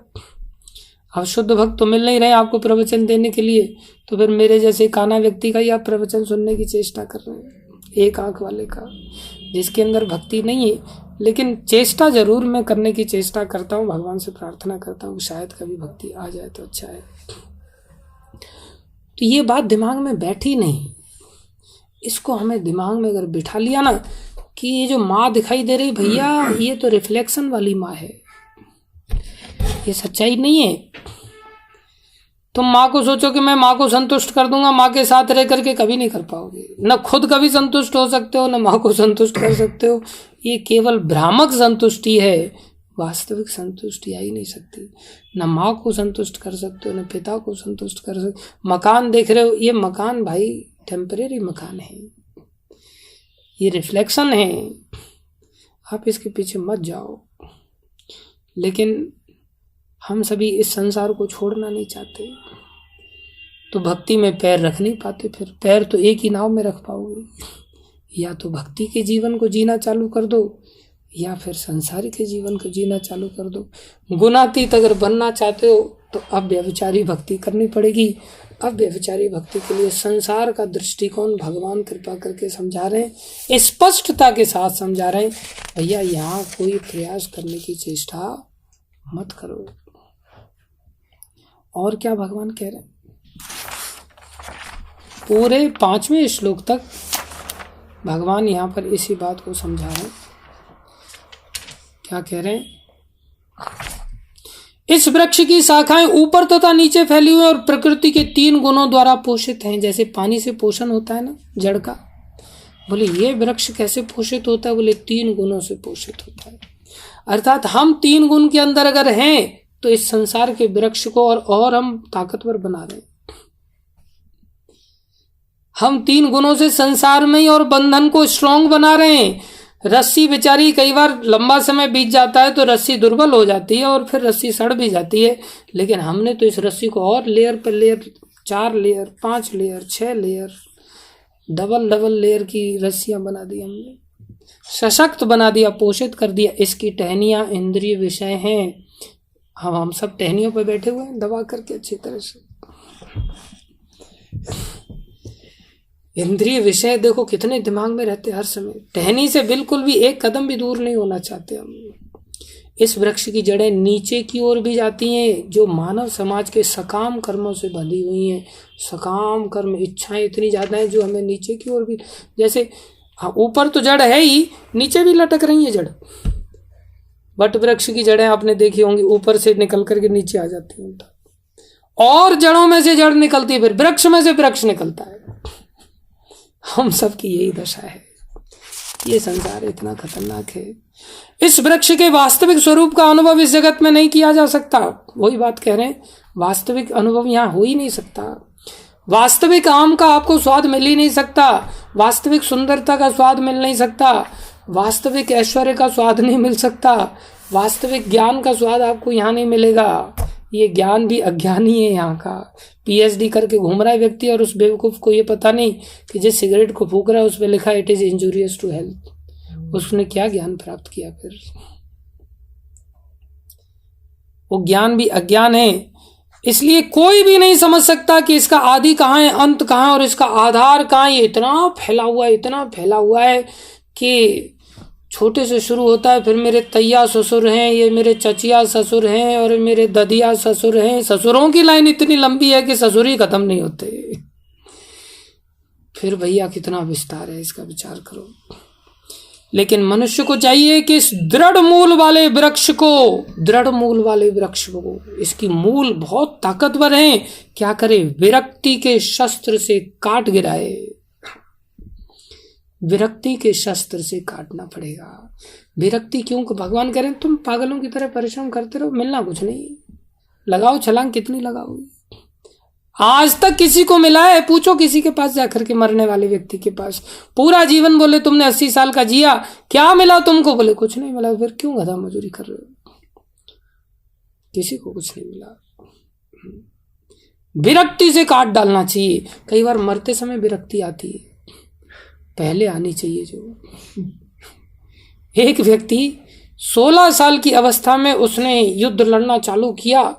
अब शुद्ध भक्त तो मिल नहीं रहे आपको प्रवचन देने के लिए, तो फिर मेरे जैसे काना व्यक्ति का ही आप प्रवचन सुनने की चेष्टा कर रहे हैं, एक आंख वाले का, जिसके अंदर भक्ति नहीं है। लेकिन चेष्टा जरूर मैं करने की चेष्टा करता हूँ, भगवान से प्रार्थना करता हूँ शायद कभी भक्ति आ जाए तो अच्छा है। तो ये बात दिमाग में बैठी नहीं, इसको हमें दिमाग में अगर बिठा लिया ना कि ये जो माँ दिखाई दे रही भैया, ये तो रिफ्लेक्शन वाली माँ है, ये सच्चाई नहीं है। तुम माँ को सोचो कि मैं माँ को संतुष्ट कर दूंगा, माँ के साथ रह करके कभी नहीं कर पाओगे। न खुद कभी संतुष्ट हो सकते हो, न माँ को संतुष्ट कर सकते हो। ये केवल भ्रामक संतुष्टि है, वास्तविक संतुष्टि आ ही नहीं सकती। न माँ को संतुष्ट कर सकते हो, न पिता को संतुष्ट कर सकते हो। मकान देख रहे हो, ये मकान भाई टेम्परेरी मकान है, ये रिफ्लेक्शन है, आप इसके पीछे मत जाओ। लेकिन हम सभी इस संसार को छोड़ना नहीं चाहते, तो भक्ति में पैर रख नहीं पाते। फिर पैर तो एक ही नाव में रख पाओगे, या तो भक्ति के जीवन को जीना चालू कर दो, या फिर संसार के जीवन को जीना चालू कर दो। गुणातीत अगर बनना चाहते हो तो अब व्यभिचारी भक्ति करनी पड़ेगी। अब व्यभिचारी भक्ति के लिए संसार का दृष्टिकोण भगवान कृपा करके समझा रहे हैं, स्पष्टता के साथ समझा रहे हैं, भैया यहाँ कोई प्रयास करने की चेष्टा मत करो। और क्या भगवान कह रहे हैं, पूरे 5वें श्लोक तक भगवान यहाँ पर इसी बात को समझा रहे हैं। क्या कह रहे हैं, इस वृक्ष की शाखाएं ऊपर तथा नीचे फैली हुई और प्रकृति के 3 गुणों द्वारा पोषित हैं। जैसे पानी से पोषण होता है ना जड़ का, बोले ये वृक्ष कैसे पोषित होता है, बोले 3 गुणों से पोषित होता है। अर्थात हम 3 गुण के अंदर अगर हैं तो इस संसार के वृक्ष को और हम ताकतवर बना रहे हैं। हम 3 गुणों से संसार में ही और बंधन को स्ट्रांग बना रहे हैं। रस्सी बेचारी कई बार लंबा समय बीत जाता है तो रस्सी दुर्बल हो जाती है और फिर रस्सी सड़ भी जाती है, लेकिन हमने तो इस रस्सी को और लेयर पर layer, 4 layer 5 layer 6 layer double layer की रस्सियां बना दी, हमने सशक्त बना दिया, पोषित कर दिया। इसकी टहनियां इंद्रिय विषय हैं। हम सब टहनियों पर बैठे हुए हैं दबा करके अच्छी तरह से। इंद्रिय विषय देखो कितने दिमाग में रहते हर समय, टहनी से बिल्कुल भी एक कदम भी दूर नहीं होना चाहते हम। इस वृक्ष की जड़ें नीचे की ओर भी जाती हैं, जो मानव समाज के सकाम कर्मों से बंधी हुई हैं। सकाम कर्म, इच्छाएं इतनी ज्यादा हैं जो हमें नीचे की ओर भी, जैसे हाँ, ऊपर तो जड़ है ही, नीचे भी लटक रही है जड़। वट वृक्ष की जड़ें आपने देखी होंगी, ऊपर से निकल करके नीचे आ जाती हैं, और जड़ों में से जड़ निकलती है, फिर वृक्ष में से वृक्ष निकलता है। हम सब की यही दशा है। ये संसार इतना खतरनाक है। इस वृक्ष के वास्तविक स्वरूप का अनुभव इस जगत में नहीं किया जा सकता। वही बात कह रहे हैं, वास्तविक अनुभव यहाँ हो ही नहीं सकता। वास्तविक आम का आपको स्वाद मिल ही नहीं सकता, वास्तविक सुंदरता का स्वाद मिल नहीं सकता, वास्तविक ऐश्वर्य का स्वाद नहीं मिल सकता, वास्तविक ज्ञान का स्वाद आपको यहाँ नहीं मिलेगा। ये ज्ञान भी अज्ञान ही है यहाँ का। पीएचडी करके घूम रहा है व्यक्ति, और उस बेवकूफ को ये पता नहीं कि जिस सिगरेट को फूक रहा है उस पर लिखा it is injurious to health. उसने क्या ज्ञान प्राप्त किया? फिर वो ज्ञान भी अज्ञान है। इसलिए कोई भी नहीं समझ सकता कि इसका आदि कहाँ है, अंत कहाँ है, और इसका आधार कहाँ है। ये इतना फैला हुआ है, इतना फैला हुआ है कि छोटे से शुरू होता है, फिर मेरे तैया ससुर हैं, ये मेरे चचिया ससुर हैं, और मेरे ददिया ससुर हैं। ससुरों की लाइन इतनी लंबी है कि ससुर ही खत्म नहीं होते। फिर भैया कितना विस्तार है, इसका विचार करो। लेकिन मनुष्य को चाहिए कि इस दृढ़ मूल वाले वृक्ष को, इसकी मूल बहुत ताकतवर है, क्या करे? विरक्ति के शस्त्र से काट गिराए। विरक्ति के शस्त्र से काटना पड़ेगा। विरक्ति क्यों? भगवान कह रहे हैं तुम पागलों की तरह परिश्रम करते रहो, मिलना कुछ नहीं। लगाओ छलांग, कितनी लगाओगे? आज तक किसी को मिला है? पूछो किसी के पास जाकर के, मरने वाले व्यक्ति के पास। पूरा जीवन बोले तुमने 80 साल का जिया, क्या मिला तुमको? बोले कुछ नहीं मिला। फिर क्यों गधा मजूरी कर रहे हो? किसी को कुछ नहीं मिला। विरक्ति से काट डालना चाहिए। कई बार मरते समय विरक्ति आती है, पहले आनी चाहिए। जो एक व्यक्ति 16 साल की अवस्था में उसने युद्ध लड़ना चालू किया,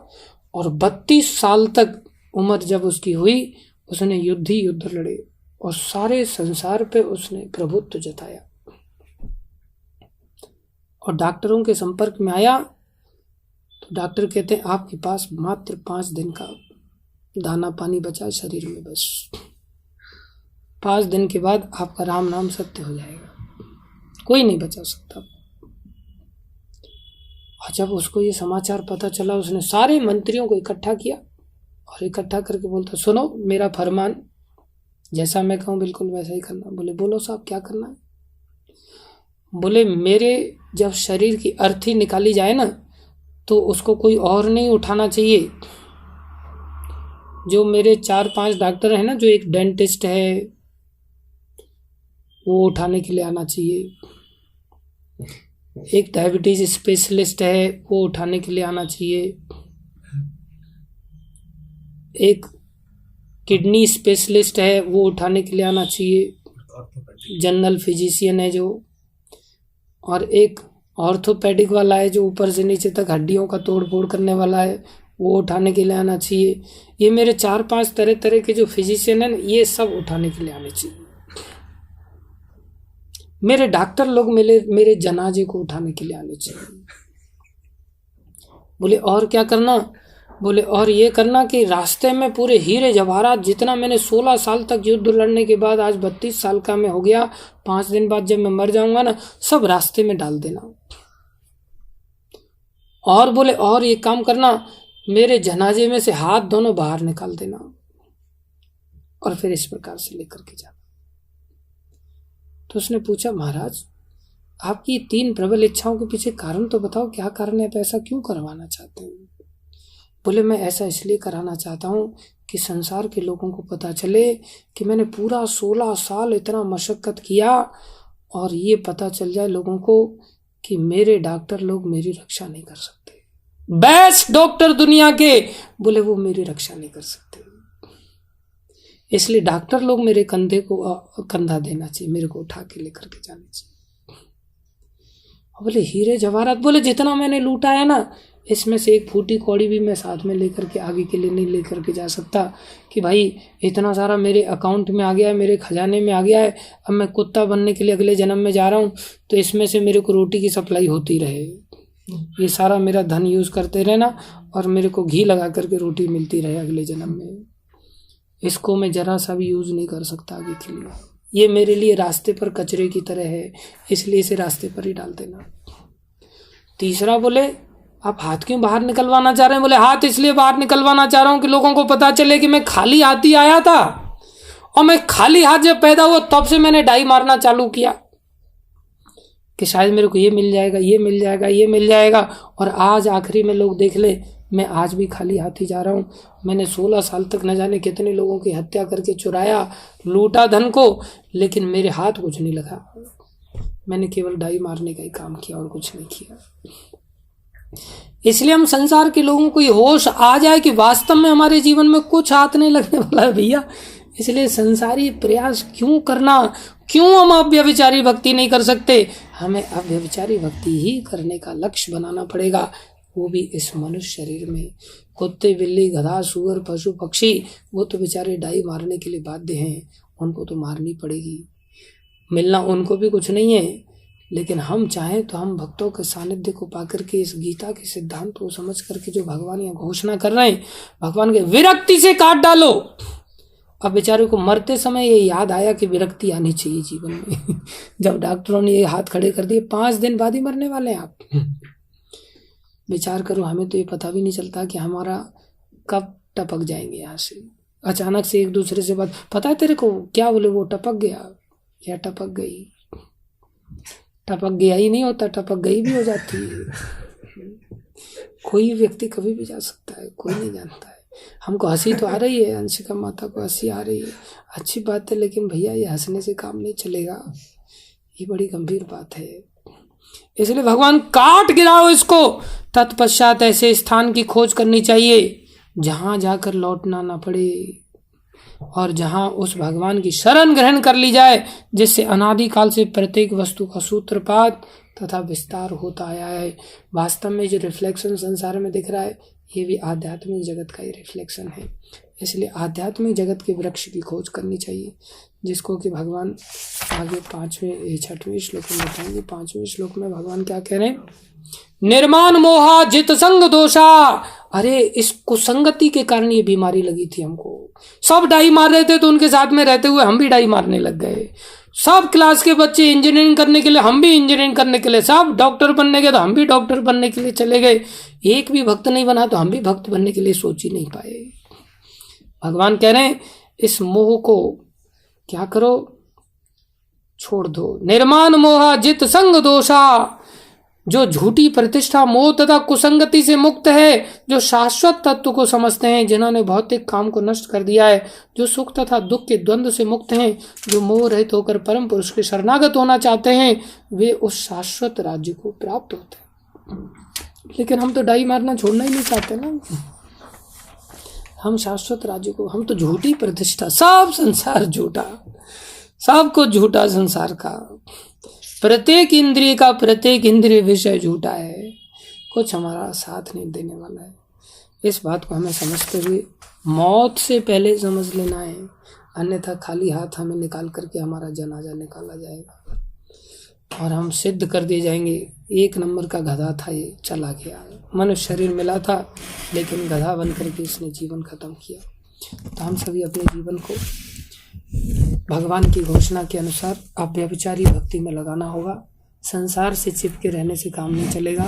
और 32 साल तक उम्र जब उसकी हुई, उसने युद्ध ही युद्ध लड़े, और सारे संसार पे उसने प्रभुत्व जताया। और डॉक्टरों के संपर्क में आया तो डॉक्टर कहते हैं आपके पास मात्र 5 दिन का दाना पानी बचा शरीर में, बस 5 दिन के बाद आपका राम नाम सत्य हो जाएगा, कोई नहीं बचा सकता। और जब उसको ये समाचार पता चला, उसने सारे मंत्रियों को इकट्ठा किया, और इकट्ठा करके बोलता सुनो मेरा फरमान, जैसा मैं कहूँ बिल्कुल वैसा ही करना। बोले बोलो साहब क्या करना है? बोले मेरे जब शरीर की अर्थी निकाली जाए ना, तो उसको कोई और नहीं उठाना चाहिए। जो मेरे 4-5 डॉक्टर हैं ना, जो एक डेंटिस्ट है वो उठाने के लिए आना चाहिए, एक डायबिटीज स्पेशलिस्ट है वो उठाने के लिए आना चाहिए, एक किडनी स्पेशलिस्ट है वो उठाने के लिए आना चाहिए, जनरल फिजिशियन है जो, और एक ऑर्थोपेडिक वाला है जो ऊपर से नीचे तक हड्डियों का तोड़ फोड़ करने वाला है, वो उठाने के लिए आना चाहिए। ये मेरे 4-5 तरह तरह के जो फिजिशियन हैं, ये सब उठाने के लिए आने चाहिए। मेरे डॉक्टर लोग मेरे जनाजे को उठाने के लिए आने चाहिए। बोले और क्या करना? बोले और ये करना कि रास्ते में पूरे हीरे जवाहरात जितना मैंने 16 साल तक युद्ध लड़ने के बाद आज 32 साल का मैं हो गया, 5 दिन बाद जब मैं मर जाऊंगा ना, सब रास्ते में डाल देना। और बोले और ये काम करना, मेरे जनाजे में से हाथ दोनों बाहर निकाल देना, और फिर इस प्रकार से लेकर के जाना। तो उसने पूछा महाराज आपकी 3 प्रबल इच्छाओं के पीछे कारण तो बताओ, क्या कारण है, ऐसा क्यों करवाना चाहते हैं? बोले मैं ऐसा इसलिए कराना चाहता हूँ कि संसार के लोगों को पता चले कि मैंने पूरा 16 साल इतना मशक्कत किया, और ये पता चल जाए लोगों को कि मेरे डॉक्टर लोग मेरी रक्षा नहीं कर सकते। बेस्ट डॉक्टर दुनिया के, बोले वो मेरी रक्षा नहीं कर सकते, इसलिए डॉक्टर लोग मेरे कंधे को कंधा देना चाहिए, मेरे को उठा के लेकर के जाना चाहिए। बोले हीरे जवाहरात, बोले जितना मैंने लूटा है ना, इसमें से एक फूटी कौड़ी भी मैं साथ में लेकर के आगे के लिए नहीं लेकर के जा सकता कि भाई इतना सारा मेरे अकाउंट में आ गया है, मेरे खजाने में आ गया है, अब मैं कुत्ता बनने के लिए अगले जन्म में जा रहा हूँ, तो इसमें से मेरे को रोटी की सप्लाई होती रहे, ये सारा मेरा धन यूज़ करते रहना, और मेरे को घी लगा करके रोटी मिलती रहे अगले जन्म में। इसको मैं ज़रा सा भी यूज़ नहीं कर सकता आगे के लिए, ये मेरे लिए रास्ते पर कचरे की तरह है, इसलिए इसे रास्ते पर ही डाल देना। तीसरा बोले आप हाथ क्यों बाहर निकलवाना चाह रहे हैं? बोले हाथ इसलिए बाहर निकलवाना चाह रहा हूं कि लोगों को पता चले कि मैं खाली हाथ ही आया था, और मैं खाली हाथ जब पैदा हुआ तब से मैंने डाई मारना चालू किया कि शायद मेरे को ये मिल जाएगा, ये मिल जाएगा, ये मिल जाएगा, और आज आखिरी में लोग देख ले मैं आज भी खाली हाथ ही जा रहा हूँ। मैंने 16 साल तक न जाने कितने लोगों की हत्या करके चुराया, लूटा धन को, लेकिन मेरे हाथ कुछ नहीं लगा। मैंने केवल डाई मारने का ही काम किया और कुछ नहीं किया। इसलिए हम संसार के लोगों को ये होश आ जाए कि वास्तव में हमारे जीवन में कुछ हाथ नहीं लगने वाला है भैया। इसलिए संसारी प्रयास क्यों करना? क्यों हम अव्यभिचारी भक्ति नहीं कर सकते? हमें अव्यभिचारी भक्ति ही करने का लक्ष्य बनाना पड़ेगा, वो भी इस मनुष्य शरीर में। कुत्ते, बिल्ली, गधा, सूअर, पशु, पक्षी, वो तो बेचारे डाई मारने के लिए बाध्य हैं, उनको तो मारनी पड़ेगी। मिलना उनको भी कुछ नहीं है, लेकिन हम चाहें तो हम भक्तों के सानिध्य को पाकर के इस गीता के सिद्धांत को समझ करके जो भगवान यहाँ घोषणा कर रहे हैं, भगवान के विरक्ति से काट डालो। अब बेचारे को मरते समय ये याद आया कि विरक्ति आनी चाहिए जीवन में। जब डॉक्टरों ने ये हाथ खड़े कर दिए, 5 दिन बाद ही मरने वाले हैं आप। विचार करो, हमें तो ये पता भी नहीं चलता कि हमारा कब टपक जाएंगे यहाँ से। अचानक से एक दूसरे से बात, पता है तेरे को क्या? बोले वो टपक गया या टपक गई। टपक गया ही नहीं होता, टपक गई भी हो जाती है। कोई व्यक्ति कभी भी जा सकता है, कोई नहीं जानता है। हमको हंसी तो आ रही है, अंशिका माता को हंसी आ रही है, अच्छी बात है, लेकिन भैया ये हंसने से काम नहीं चलेगा, ये बड़ी गंभीर बात है। इसलिए भगवान काट गिराओ इसको। तत्पश्चात ऐसे स्थान की खोज करनी चाहिए जहां जाकर लौटना ना पड़े, और जहां उस भगवान की शरण ग्रहण कर ली जाए, जिससे अनादिकाल से प्रत्येक वस्तु का सूत्रपात तथा विस्तार होता आया है। वास्तव में जो रिफ्लेक्शन संसार में दिख रहा है, ये भी आध्यात्मिक जगत का ही रिफ्लेक्शन है। इसलिए आध्यात्मिक जगत के वृक्ष की खोज करनी चाहिए, जिसको कि भगवान आगे 6वें श्लोक में बताएंगे। 5वें श्लोक में भगवान क्या कह रहे हैं? निर्माण मोहा जित संग दोषा। अरे इस कुसंगति के कारण ये बीमारी लगी थी हमको। सब डाई मार रहे थे तो उनके साथ में रहते हुए हम भी डाई मारने लग गए। सब क्लास के बच्चे इंजीनियरिंग करने के लिए, हम भी इंजीनियरिंग करने के लिए, सब डॉक्टर बनने के तो हम भी डॉक्टर बनने के लिए चले गए। एक भी भक्त नहीं बना तो हम भी भक्त बनने के लिए सोच ही नहीं पाए। भगवान कह रहे हैं इस मोह को क्या करो? छोड़ दो। निर्माण मोहा जित संग दोषा। जो झूठी प्रतिष्ठा, मोह तथा कुसंगति से मुक्त है, जो शाश्वत तत्व को समझते हैं, जिन्होंने भौतिक काम को नष्ट कर दिया है, जो सुख तथा दुख के द्वंद्व से मुक्त हैं, जो मोह रहित होकर परम पुरुष के शरणागत होना चाहते हैं, वे उस शाश्वत राज्य को प्राप्त होते हैं। लेकिन हम तो डाई मारना छोड़ना ही नहीं चाहते ना। हम शाश्वत राज्य को, हम तो झूठी प्रतिष्ठा, सब संसार झूठा, सबको झूठा संसार का, प्रत्येक इंद्रिय का प्रत्येक इंद्रिय विषय झूठा है, कुछ हमारा साथ नहीं देने वाला है। इस बात को हमें समझते हुए मौत से पहले समझ लेना है, अन्यथा खाली हाथ हमें निकाल करके हमारा जनाजा निकाला जाएगा और हम सिद्ध कर दिए जाएंगे 1 नंबर का गधा था, ये चला गया। मनुष्य शरीर मिला था लेकिन गधा बन करके इसने जीवन खत्म किया। तो हम सभी अपने जीवन को भगवान की घोषणा के अनुसार अव्यभिचारी भक्ति में लगाना होगा। संसार से चिपके रहने से काम नहीं चलेगा।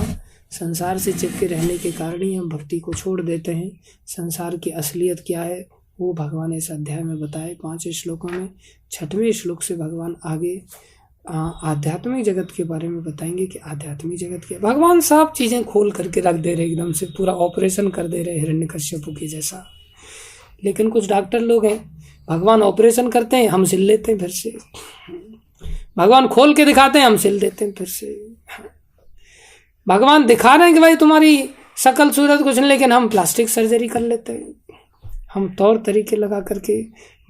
संसार से चिपके रहने के कारण ही हम भक्ति को छोड़ देते हैं। संसार की असलियत क्या है वो भगवान इस अध्याय में बताए 5 श्लोकों में। 6वें श्लोक से भगवान आगे आध्यात्मिक जगत के बारे में बताएंगे कि आध्यात्मिक जगत क्या। भगवान सब चीज़ें खोल करके रख दे रहे, एकदम से पूरा ऑपरेशन कर दे रहे हिरण्यकश्यप के जैसा। लेकिन कुछ डॉक्टर लोग हैं, भगवान ऑपरेशन करते हैं, हम सिल लेते हैं फिर से। भगवान खोल के दिखाते हैं, हम सिल देते हैं फिर से। भगवान दिखा रहे हैं कि भाई तुम्हारी शकल सूरत कुछ नहीं, लेकिन हम प्लास्टिक सर्जरी कर लेते हैं। हम तौर तरीके लगा करके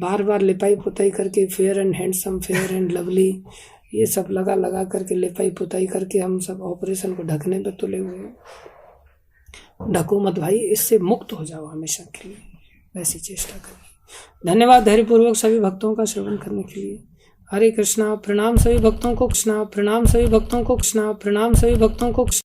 बार बार लिपाई पुताई करके fair and handsome, fair and lovely, ये सब लगा करके लिपाई पुताई करके हम सब ऑपरेशन को ढकने पर तुले हुए हैं। ढको मत भाई, इससे मुक्त हो जाओ हमेशा के लिए, वैसी चेष्टा करिए। धन्यवाद धैर्यपूर्वक सभी भक्तों का श्रवण करने के लिए। हरे कृष्णा। प्रणाम सभी भक्तों को। कृष्णा प्रणाम सभी भक्तों को। कृष्णा प्रणाम सभी भक्तों को।